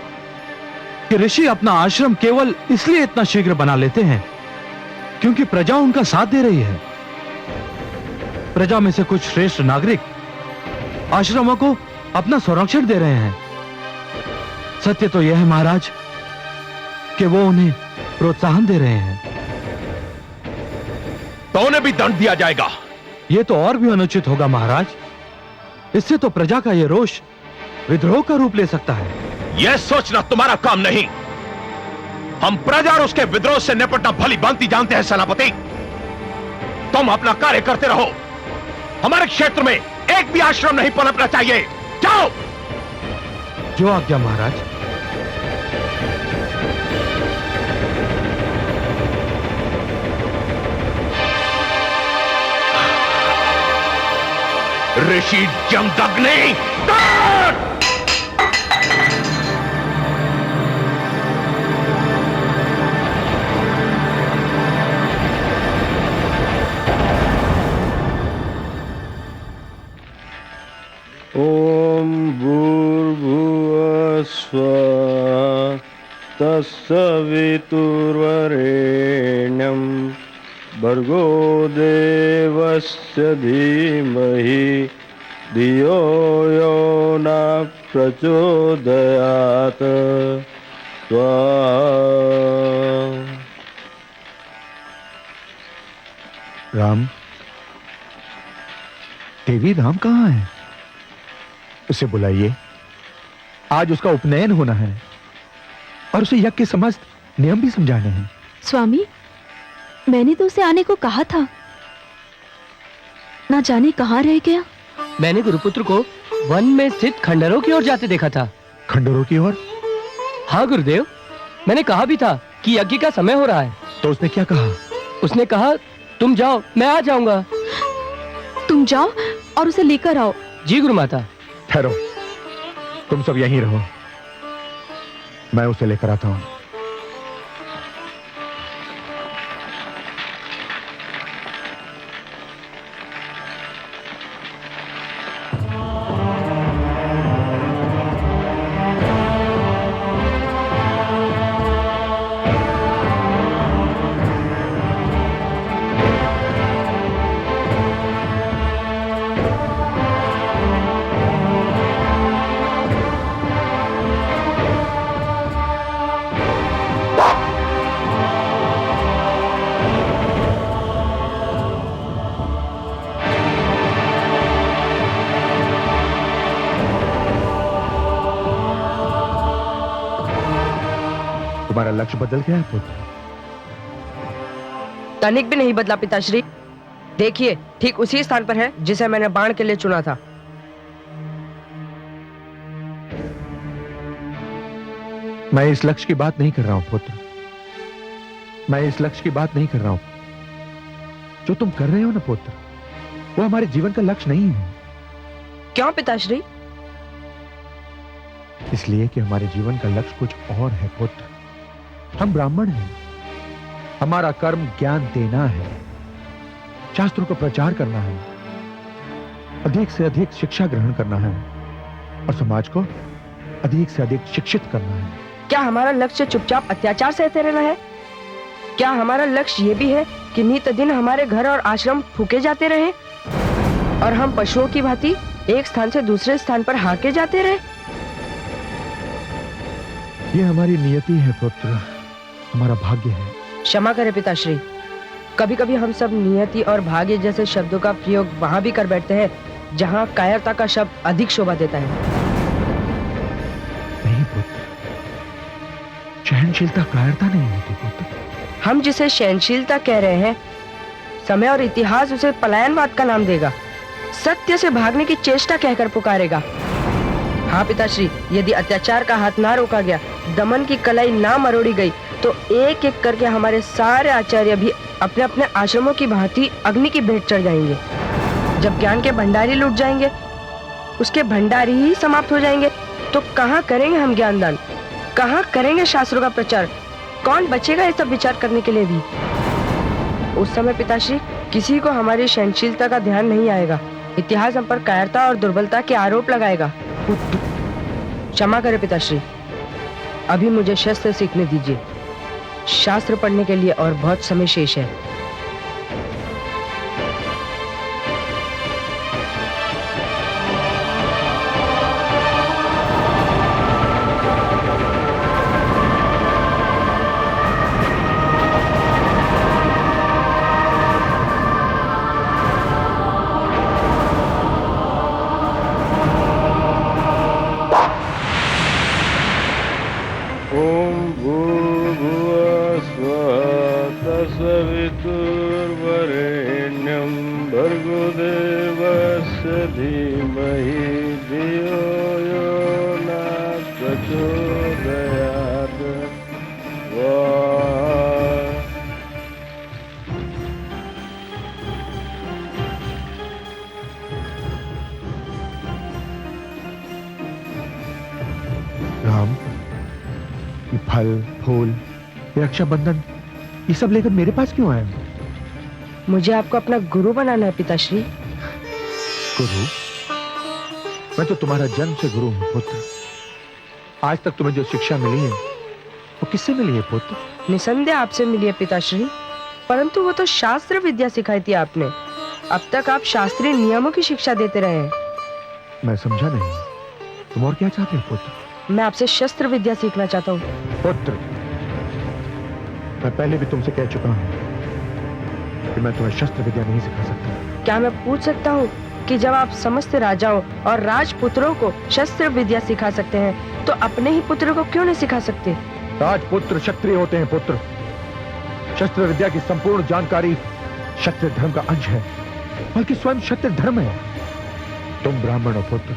कि ऋषि अपना आश्रम केवल इसलिए इतना शीघ्र बना लेते हैं क्योंकि प्रजा उनका साथ दे रही है। प्रजा में से कुछ श्रेष्ठ नागरिक आश्रमों को अपना संरक्षण दे रहे हैं। सत्य तो यह है महाराज कि वो उन्हें प्रोत्साहन दे रहे हैं। तो उन्हें भी दंड दिया जाएगा। यह तो और भी अनुचित होगा महाराज। इससे तो प्रजा का यह रोष विद्रोह का रूप ले सकता है। यह सोचना तुम्हारा काम नहीं। हम प्रजा और उसके विद्रोह से निपटना भली भांति जानते हैं सेनापति। तुम अपना कार्य करते रहो। हमारे क्षेत्र में एक भी आश्रम नहीं पनपना चाहिए। जाओ। जो आज्ञा महाराज। ऋषि जमदग्नि, ओम भूर्भुवः स्वः तत्सवितुर्वरेण्यं भर्गो देवस्य धीमहि धियो यो न प्रचोदयात्। राम, देवी राम कहाँ है? उसे बुलाइए। आज उसका उपनयन होना है और उसे यज्ञ के समस्त नियम भी समझाने हैं। स्वामी, मैंने तो उसे आने को कहा था, ना जाने कहाँ रह गया। मैंने गुरुपुत्र को वन में स्थित खंडरों की ओर जाते देखा था। खंडरों की ओर? हाँ गुरुदेव, मैंने कहा भी था कि यज्ञ का समय हो रहा है। तो उसने क्या कहा? उसने कहा तुम जाओ, मैं आ जाऊंगा। तुम जाओ और उसे लेकर आओ। जी गुरुमाता। ठहरो, तुम सब यहीं रहो, मैं उसे लेकर आता हूं। तुम्हारा लक्ष्य बदल गया है पुत्र? तनिक भी नहीं बदला पिताश्री। देखिए, ठीक उसी स्थान पर है जिसे मैंने बाण के लिए चुना था। मैं इस लक्ष्य की बात नहीं कर रहा हूं पुत्र, मैं इस लक्ष्य की बात नहीं कर रहा हूं। जो तुम कर रहे हो ना पुत्र, वो हमारे जीवन का लक्ष्य नहीं है। क्यों पिताश्री? इसलिए कि हमारे जीवन का लक्ष्य कुछ और है पुत्र। हम ब्राह्मण हैं, हमारा कर्म ज्ञान देना है, शास्त्रों का प्रचार करना है, अधिक से अधिक शिक्षा ग्रहण करना है और समाज को अधिक से अधिक शिक्षित करना है। क्या हमारा लक्ष्य चुपचाप अत्याचार सहते रहना है? क्या हमारा लक्ष्य ये भी है कि नित दिन हमारे घर और आश्रम फूके जाते रहे और हम पशुओं की भांति एक स्थान से दूसरे स्थान पर हाके जाते रहे? ये हमारी नियति है पुत्र, हमारा भाग्य है। क्षमा करें पिताश्री, कभी कभी हम सब नियति और भाग्य जैसे शब्दों का प्रयोग वहां भी कर बैठते हैं जहां कायरता का शब्द अधिक शोभा देता है। नहीं पुत्र, सहनशीलता कायरता नहीं होती पुत्र। हम जिसे सहनशीलता कह रहे हैं, समय और इतिहास उसे पलायनवाद का नाम देगा, सत्य से भागने की चेष्टा कहकर पुकारेगा। हाँ पिताश्री, यदि अत्याचार का हाथ ना रोका गया, दमन की कलाई ना मरोड़ी गई, तो एक एक करके हमारे सारे आचार्य भी अपने अपने आश्रमों की भांति अग्नि की भेंट चढ़ जाएंगे। जब ज्ञान के भंडारी लूट जाएंगे, उसके भंडारी ही समाप्त हो जाएंगे, तो कहाँ करेंगे हम ज्ञानदान, कहाँ करेंगे शास्त्रों का प्रचार? कौन बचेगा ये सब विचार करने के लिए भी? उस समय पिताश्री किसी को हमारी सहनशीलता का ध्यान नहीं आएगा। इतिहास हम पर कायरता और दुर्बलता के आरोप लगाएगा। क्षमा करें पिताश्री, अभी मुझे शस्त्र सीखने दीजिए। शास्त्र पढ़ने के लिए और बहुत समय शेष है। ओम भूर्भुवः स्वः तत्सवितुर्वरेण्यं भर्गो देवस्य धीमहि धियो यो न प्रचोदयात्। राम, ये फल फूल, ये रक्षाबंधन, ये सब लेकर मेरे पास क्यों आए? मुझे आपको अपना गुरु बनाना है पिताश्री। गुरु? मैं तो तुम्हारा जन्म से गुरु हूँ पुत्र। आज तक तुम्हें जो शिक्षा मिली है वो किससे मिली है पुत्र? निसंदेह आपसे मिली है पिताश्री, परंतु वो तो शास्त्र विद्या सिखाई थी आपने। अब तक आप शास्त्रीय नियमों की शिक्षा देते रहे हैं। मैं समझा नहीं, तुम और क्या चाहते हो पुत्र? मैं आपसे शस्त्र विद्या सीखना चाहता हूँ। पुत्र, मैं पहले भी तुमसे कह चुका हूँ कि मैं तुम्हें शस्त्र विद्या नहीं सिखा सकता। क्या मैं पूछ सकता हूँ कि जब आप समस्त राजाओं और राजपुत्रों को शस्त्र विद्या सिखा सकते हैं, तो अपने ही पुत्र को क्यों नहीं सिखा सकते? राजपुत्र क्षत्रिय होते हैं पुत्र। शस्त्र विद्या की संपूर्ण जानकारी क्षत्रिय धर्म का अंश है, बल्कि स्वयं क्षत्रिय धर्म है। तुम ब्राह्मण हो पुत्र,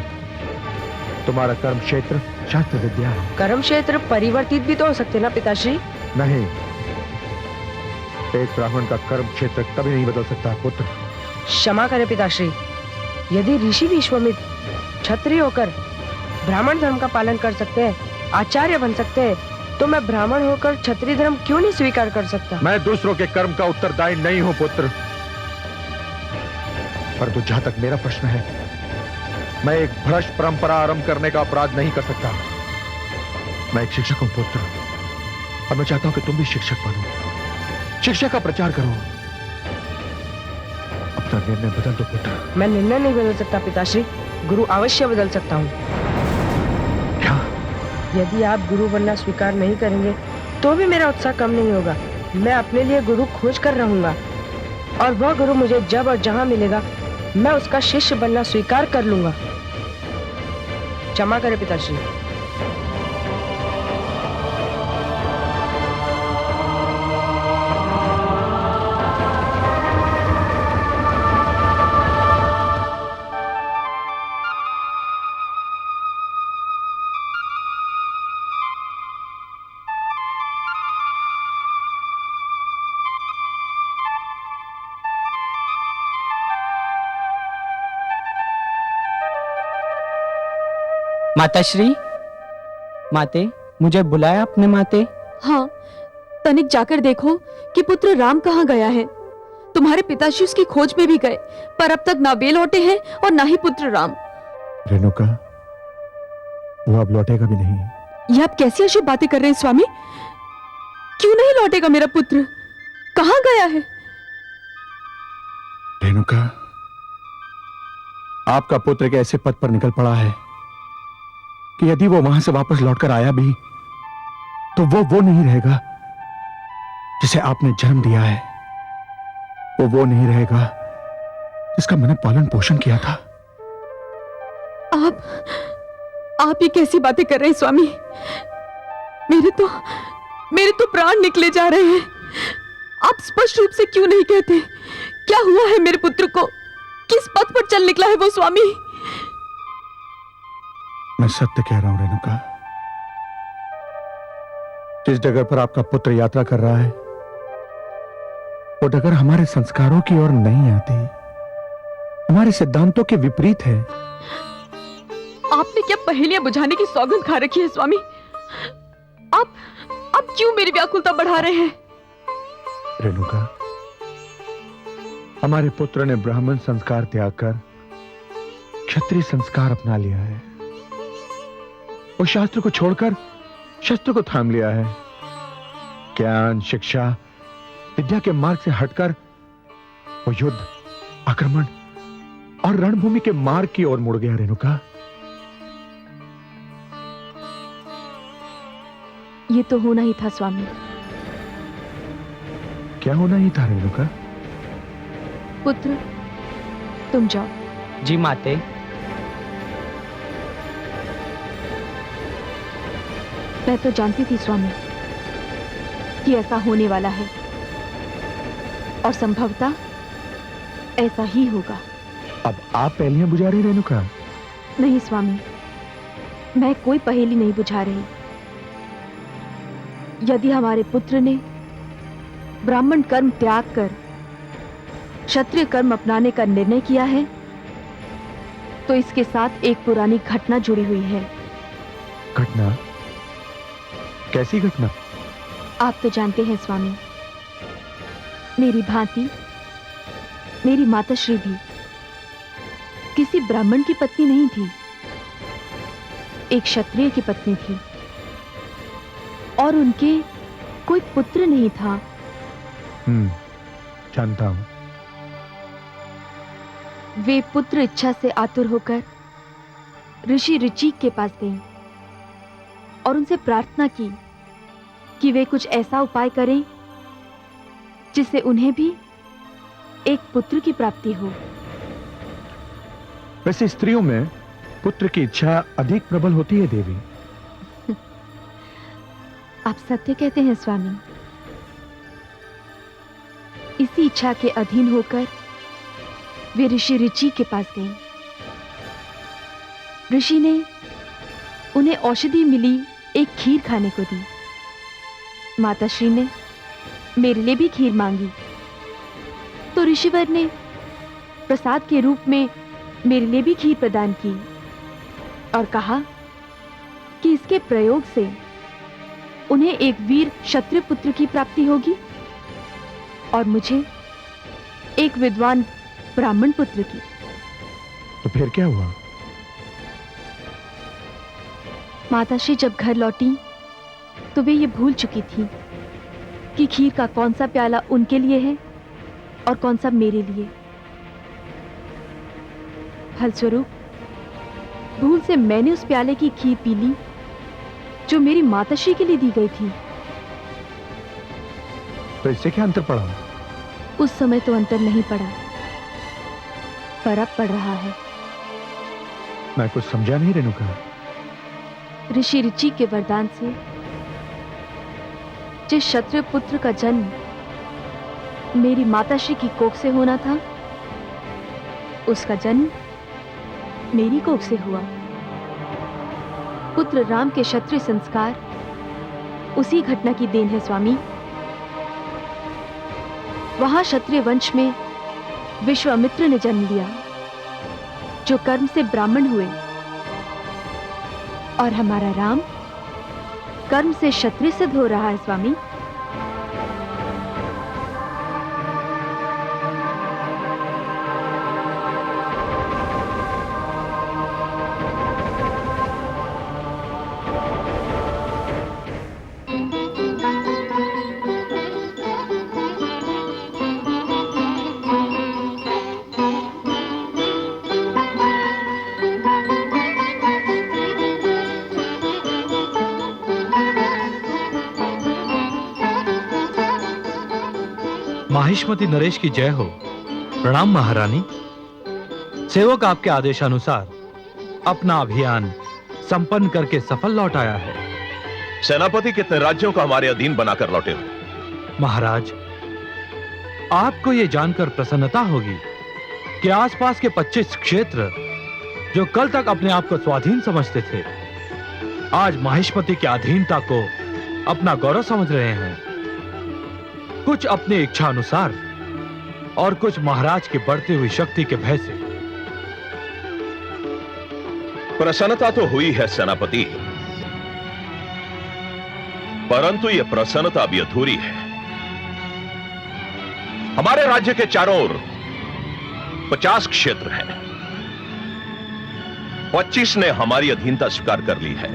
तुम्हारा कर्म क्षेत्र शास्त्र विद्या है। कर्म क्षेत्र परिवर्तित भी तो हो सकते ना पिताश्री? नहीं, एक ब्राह्मण का कर्म क्षेत्र कभी नहीं बदल सकता पुत्र। क्षमा करें पिताश्री, यदि ऋषि विश्वामित्र क्षत्रिय होकर ब्राह्मण धर्म का पालन कर सकते हैं, आचार्य बन सकते हैं, तो मैं ब्राह्मण होकर क्षत्रिय धर्म क्यों नहीं स्वीकार कर सकता? मैं दूसरों के कर्म का उत्तरदायी नहीं हूं पुत्र, परंतु जहां तक मेरा प्रश्न है, मैं एक भ्रष्ट परंपरा आरंभ करने का अपराध नहीं कर सकता। मैं एक शिक्षक हूं पुत्र, और मैं चाहता हूं कि तुम भी शिक्षक बनो, शिक्षा का प्रचार करो। अपना निर्णय बदल दो पुत्र। मैं निर्णय नहीं बदल सकता पिताश्री, गुरु अवश्य बदल सकता हूँ। क्या? यदि आप गुरु बनना स्वीकार नहीं करेंगे, तो भी मेरा उत्साह कम नहीं होगा। मैं अपने लिए गुरु खोज कर रहूंगा, और वह गुरु मुझे जब और जहां मिलेगा, मैं उसका शिष्य बनना स्वीकार कर लूंगा। क्षमा करें पिताश्री। माताश्री, माते, मुझे बुलाया आपने माते? हाँ, तनिक जाकर देखो कि पुत्र राम कहाँ गया है। तुम्हारे पिताजी उसकी खोज में भी गए, पर अब तक ना वे लौटे हैं और ना ही पुत्र राम। रेणुका, वो अब लौटेगा भी नहीं। ये आप कैसी अजीब बातें कर रहे हैं स्वामी? क्यों नहीं लौटेगा मेरा पुत्र? कहां गया है? रेणुका, आपका पुत्र एक ऐसे पद पर निकल पड़ा है कि यदि वो वहां से वापस लौटकर आया भी तो वो नहीं रहेगा जिसे आपने जन्म दिया है। वो नहीं रहेगा जिसका मैंने पालन पोषण किया था। आप ये कैसी बातें कर रहे हैं स्वामी? मेरे तो प्राण निकले जा रहे हैं। आप स्पष्ट रूप से क्यों नहीं कहते? क्या हुआ है मेरे पुत्र को? किस पथ पर चल निकला है वो स्वामी? मैं सत्य कह रहा हूं रेणुका। जिस डगर पर आपका पुत्र यात्रा कर रहा है वो डगर हमारे संस्कारों की ओर नहीं आती, हमारे सिद्धांतों के विपरीत है। आपने क्या पहेलियां बुझाने की सौगंध खा रखी है स्वामी? आप क्यों मेरी व्याकुलता बढ़ा रहे हैं? रेणुका, हमारे पुत्र ने ब्राह्मण संस्कार त्याग कर क्षत्रिय संस्कार अपना लिया है। वो शास्त्र को छोड़कर शस्त्र को थाम लिया है। ज्ञान, शिक्षा, विद्या के मार्ग से हटकर वो युद्ध, आक्रमण और रणभूमि के मार्ग की ओर मुड़ गया। रेणुका, ये तो होना ही था स्वामी। क्या होना ही था रेणुका? पुत्र, तुम जाओ। जी माते। मैं तो जानती थी स्वामी कि ऐसा होने वाला है और संभवतः ऐसा ही होगा। अब आप पहेलियां बुझा रही रेणुका? नहीं स्वामी, मैं कोई पहेली नहीं बुझा रही। यदि हमारे पुत्र ने ब्राह्मण कर्म त्याग कर क्षत्रिय कर्म अपनाने का निर्णय किया है तो इसके साथ एक पुरानी घटना जुड़ी हुई है। घटना? कैसी घटना? आप तो जानते हैं स्वामी, मेरी भांति मेरी माताश्री भी किसी ब्राह्मण की पत्नी नहीं थी, एक क्षत्रिय की पत्नी थी और उनके कोई पुत्र नहीं था। जानता हूं। वे पुत्र इच्छा से आतुर होकर ऋषि ऋचिक के पास गईं और उनसे प्रार्थना की कि वे कुछ ऐसा उपाय करें जिससे उन्हें भी एक पुत्र की प्राप्ति हो। वैसे स्त्रियों में पुत्र की इच्छा अधिक प्रबल होती है देवी। आप सत्य कहते हैं स्वामी। इसी इच्छा के अधीन होकर वे ऋषि ऋचि के पास गईं। ऋषि ने उन्हें औषधि मिली एक खीर खाने को दी। माताश्री ने मेरे लिए भी खीर मांगी तो ऋषिवर ने प्रसाद के रूप में मेरे लिए भी खीर प्रदान की और कहा कि इसके प्रयोग से उन्हें एक वीर क्षत्रिय पुत्र की प्राप्ति होगी और मुझे एक विद्वान ब्राह्मण पुत्र की। तो फिर क्या हुआ? माताश्री जब घर लौटी तो वे ये भूल चुकी थी कि खीर का कौन सा प्याला उनके लिए है और कौन सा मेरे लिए। फलस्वरूप भूल से मैंने उस प्याले की खीर पी ली जो मेरी माताश्री के लिए दी गई थी। तो इससे क्या अंतर पड़ा? उस समय तो अंतर नहीं पड़ा, पर अब पड़ रहा है। मैं कुछ समझा नहीं रेणुका। ऋषि ऋचि के वरदान से जिस क्षत्रिय पुत्र का जन्म मेरी माताश्री की कोख से होना था उसका जन्म मेरी कोख से हुआ। पुत्र राम के क्षत्रिय संस्कार उसी घटना की देन है स्वामी। वहां क्षत्रिय वंश में विश्वामित्र ने जन्म लिया जो कर्म से ब्राह्मण हुए और हमारा राम कर्म से क्षत्रिय सिद्ध हो रहा है स्वामी। महिष्मति नरेश की जय हो। प्रणाम महारानी। सेवक आपके आदेशानुसार अपना अभियान संपन्न करके सफल लौट आया है। सेनापति कितने राज्यों को हमारे अधीन बनाकर लौटे हो? महाराज, आपको यह जानकर प्रसन्नता होगी कि आसपास के 25 क्षेत्र जो कल तक अपने आप को स्वाधीन समझते थे, आज महिष्मति की अधीनता को अपना गौरव समझ रहे हैं। कुछ अपनी इच्छा अनुसार और कुछ महाराज की बढ़ती हुई शक्ति के भय से। प्रसन्नता तो हुई है सेनापति, परंतु यह प्रसन्नता भी अधूरी है। हमारे राज्य के चारों ओर 50 क्षेत्र हैं। 25 ने हमारी अधीनता स्वीकार कर ली है,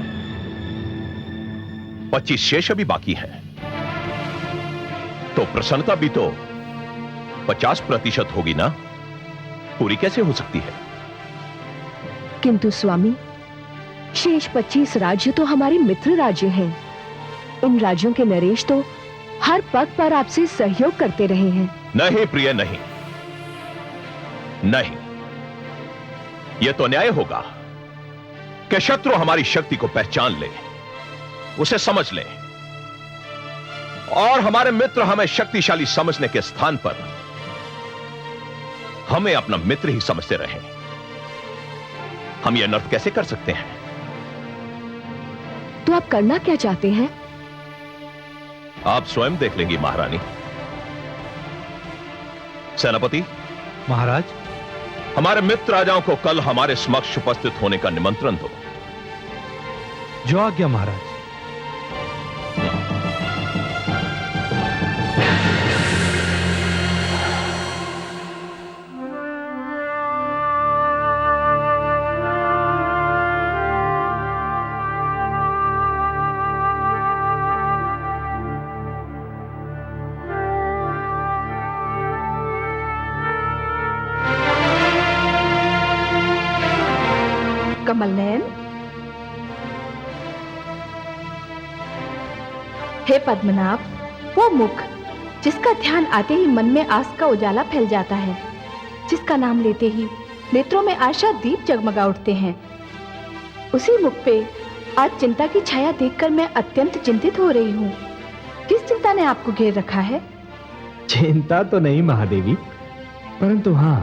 25 शेष अभी बाकी है। तो प्रसन्नता भी तो 50% होगी ना, पूरी कैसे हो सकती है? किंतु स्वामी, शेष 25 राज्य तो हमारे मित्र राज्य हैं। इन राज्यों के नरेश तो हर पग पर आपसे सहयोग करते रहे हैं। नहीं प्रिय, नहीं नहीं, यह तो न्याय होगा कि शत्रु हमारी शक्ति को पहचान ले, उसे समझ ले, और हमारे मित्र हमें शक्तिशाली समझने के स्थान पर हमें अपना मित्र ही समझते रहे। हम यह अनर्थ कैसे कर सकते हैं? तो आप करना क्या चाहते हैं? आप स्वयं देख लेंगी महारानी। सेनापति महाराज, हमारे मित्र राजाओं को कल हमारे समक्ष उपस्थित होने का निमंत्रण दो। जो आज्ञा महाराज। कमल नयन, हे पद्मनाभ, वो मुख जिसका ध्यान आते ही मन में आस का उजाला फैल जाता है, जिसका नाम लेते ही नेत्रों में आशा दीप जगमगा उठते हैं, उसी मुख पे आज चिंता की छाया देखकर मैं अत्यंत चिंतित हो रही हूँ। किस चिंता ने आपको घेर रखा है? चिंता तो नहीं महादेवी, परंतु हाँ,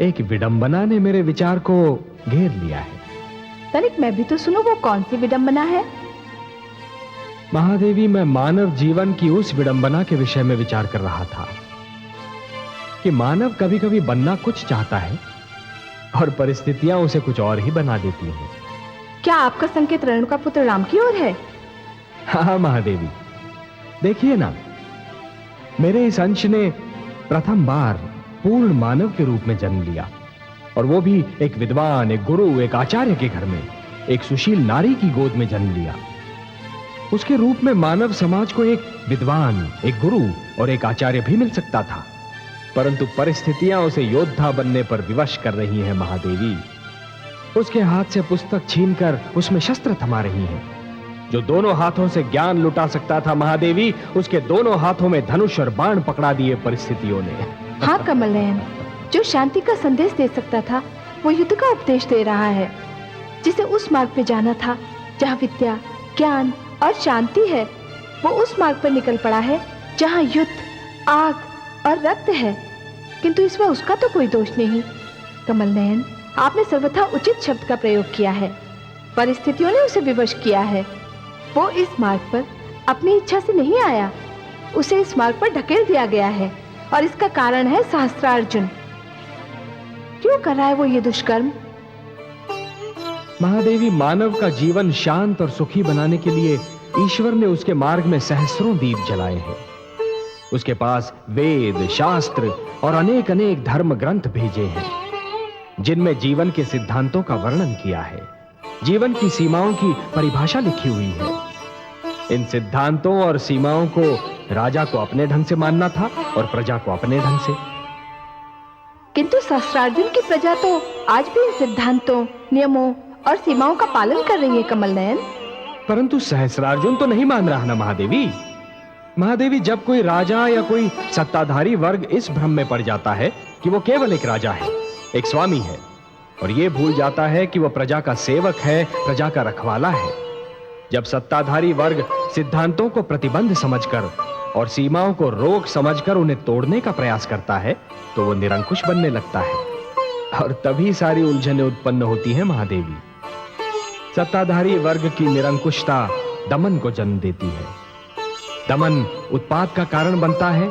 एक विडंबना ने मेरे विचार को घेर लिया है। तनिक मैं भी तो सुनो, वो कौन सी विडंबना है? महादेवी, मैं मानव जीवन की उस विडंबना के विषय में विचार कर रहा था कि मानव कभी कभी बनना कुछ चाहता है और परिस्थितियां उसे कुछ और ही बना देती हैं। क्या आपका संकेत रेणुका पुत्र राम की ओर है? हाँ महादेवी, देखिए ना, मेरे इस अंश ने प्रथम बार पूर्ण मानव के रूप में जन्म लिया, और वो भी एक विद्वान, एक गुरु, एक आचार्य के घर में, एक सुशील नारी की गोद में जन्म लिया। उसके रूप में मानव समाज को एक विद्वान, एक गुरु और एक आचार्य भी मिल सकता था, परंतु परिस्थितियां उसे योद्धा बनने पर विवश कर रही हैं महादेवी। उसके हाथ से पुस्तक छीनकर उसमें शस्त्र थमा रही हैं। जो दोनों हाथों से ज्ञान लुटा सकता था महादेवी, उसके दोनों हाथों में धनुष और बाण पकड़ा दिए परिस्थितियों ने। हाँ कमल नयन, जो शांति का संदेश दे सकता था वो युद्ध का उपदेश दे रहा है। जिसे उस मार्ग पे जाना था जहाँ विद्या, ज्ञान और शांति है, वो उस मार्ग पर निकल पड़ा है जहाँ युद्ध, आग और रक्त है। किंतु इसमें उसका तो कोई दोष नहीं। कमल नयन, आपने सर्वथा उचित शब्द का प्रयोग किया है। परिस्थितियों ने उसे विवश किया है। वो इस मार्ग पर अपनी इच्छा से नहीं आया, उसे इस मार्ग पर ढकेल दिया गया है, और इसका कारण है सहस्त्रार्जुन। क्यों कर रहा है वो ये दुष्कर्म? महादेवी, मानव का जीवन शांत और सुखी बनाने के लिए ईश्वर ने उसके मार्ग में सहस्रों दीप जलाए हैं। उसके पास वेद, शास्त्र और अनेक अनेक धर्म ग्रंथ भेजे हैं, जिनमें जीवन के सिद्धांतों का वर्णन किया है, जीवन की सीमाओं की परिभाषा लिखी हुई है। इन सिद्धांतों और सीमाओं को राजा को अपने ढंग से मानना था और प्रजा को अपने ढंग से। किंतु सहस्त्रार्जुन की प्रजा तो आज भी इन सिद्धांतों, नियमों और सीमाओं का पालन कर रही है कमल नयन। परंतु सहस्त्रार्जुन तो नहीं मान रहा ना महादेवी। महादेवी, जब कोई राजा या कोई सत्ताधारी वर्ग इस भ्रम में पड़ जाता है कि वो केवल एक राजा है, एक स्वामी है, और ये भूल जाता है कि वो प्रजा का सेवक है, प्रजा का रखवाला है, जब सत्ताधारी वर्ग सिद्धांतों को प्रतिबंध समझकर और सीमाओं को रोक समझकर उन्हें तोड़ने का प्रयास करता है, तो वो निरंकुश बनने लगता है, और तभी सारी उलझनें उत्पन्न होती हैं महादेवी। सत्ताधारी वर्ग की निरंकुशता दमन को जन्म देती है। दमन उत्पात का कारण बनता है,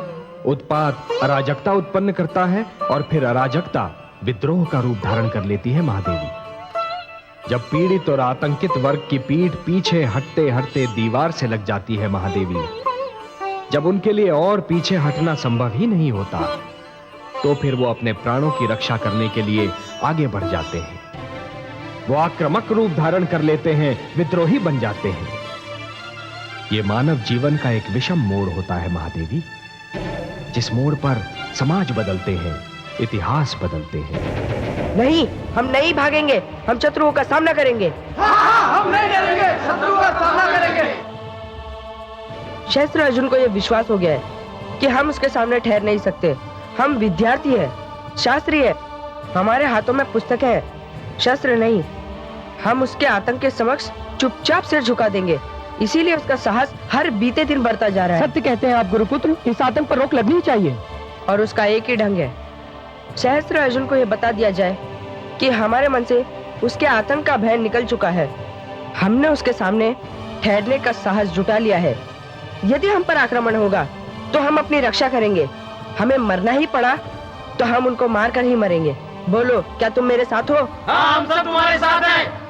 उत्पात अराजकता उत्पन्न करता है, और फिर अराजकता विद्रोह का रूप धारण कर लेती है महादेवी। जब पीड़ित और आतंकित वर्ग की पीठ पीछे हटते हटते दीवार से लग जाती है महादेवी, जब उनके लिए और पीछे हटना संभव ही नहीं होता, तो फिर वो अपने प्राणों की रक्षा करने के लिए आगे बढ़ जाते हैं। वो आक्रामक रूप धारण कर लेते हैं, विद्रोही बन जाते हैं। ये मानव जीवन का एक विषम मोड़ होता है महादेवी, जिस मोड़ पर समाज बदलते हैं, इतिहास बदलते हैं। नहीं, हम नहीं भागेंगे, हम शत्रुओं का सामना करेंगे। हम नहीं डरेंगे, शत्रुओं का सामना करेंगे। शस्त्र अर्जुन को यह विश्वास हो गया है कि हम उसके सामने ठहर नहीं सकते। हम विद्यार्थी हैं, शास्त्री है, हमारे हाथों में पुस्तकें हैं, शस्त्र नहीं। हम उसके आतंक के समक्ष चुपचाप सिर झुका देंगे। इसीलिए उसका साहस हर बीते दिन बढ़ता जा रहा है। सत्य कहते हैं आप गुरुपुत्र, इस आतंक पर रोक लगनी चाहिए। और उसका एक ही ढंग है, सहस्त्र अर्जुन को यह बता दिया जाए कि हमारे मन से उसके आतंक का भय निकल चुका है। हमने उसके सामने ठहरने का साहस जुटा लिया है। यदि हम पर आक्रमण होगा तो हम अपनी रक्षा करेंगे। हमें मरना ही पड़ा तो हम उनको मार कर ही मरेंगे। बोलो, क्या तुम मेरे साथ हो? हाँ, हम सब तुम्हारे साथ हैं।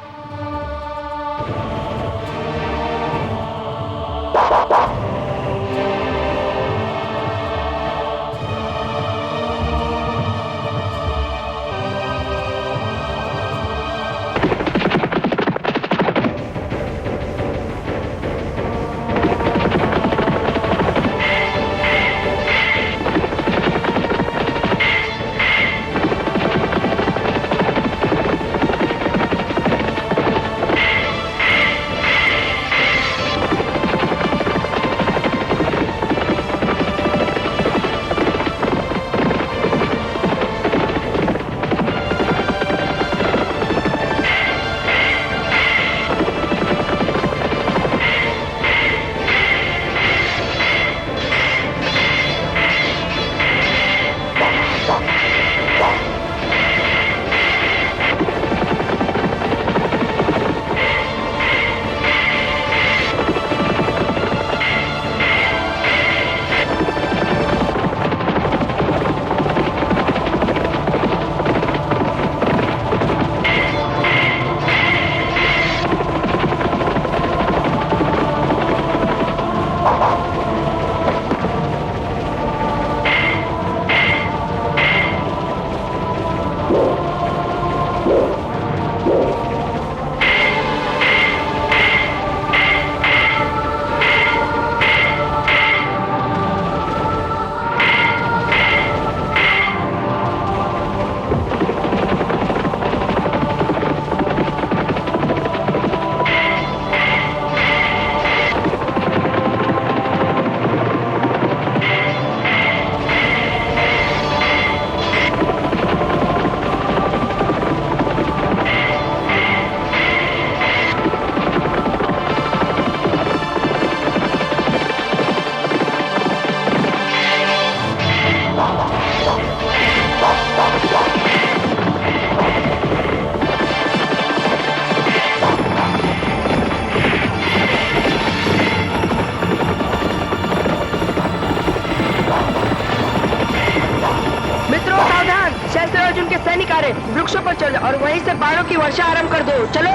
वृक्षों पर चल और वहीं से बाणों की वर्षा आरंभ कर दो। चलो।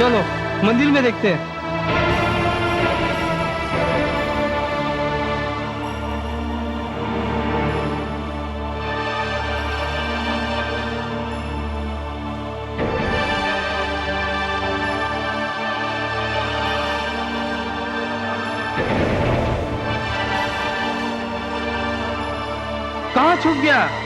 चलो मंदिर में देखते हैं। कहाँ छुप गया?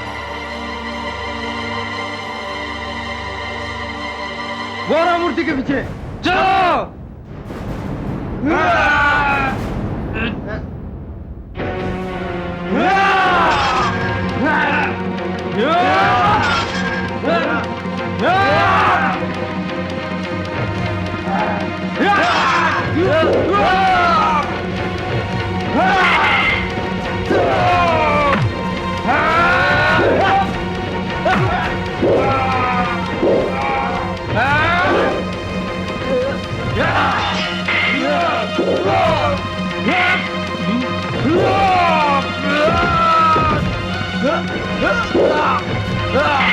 गोरा मूर्ति के पीछे चलो। Ah!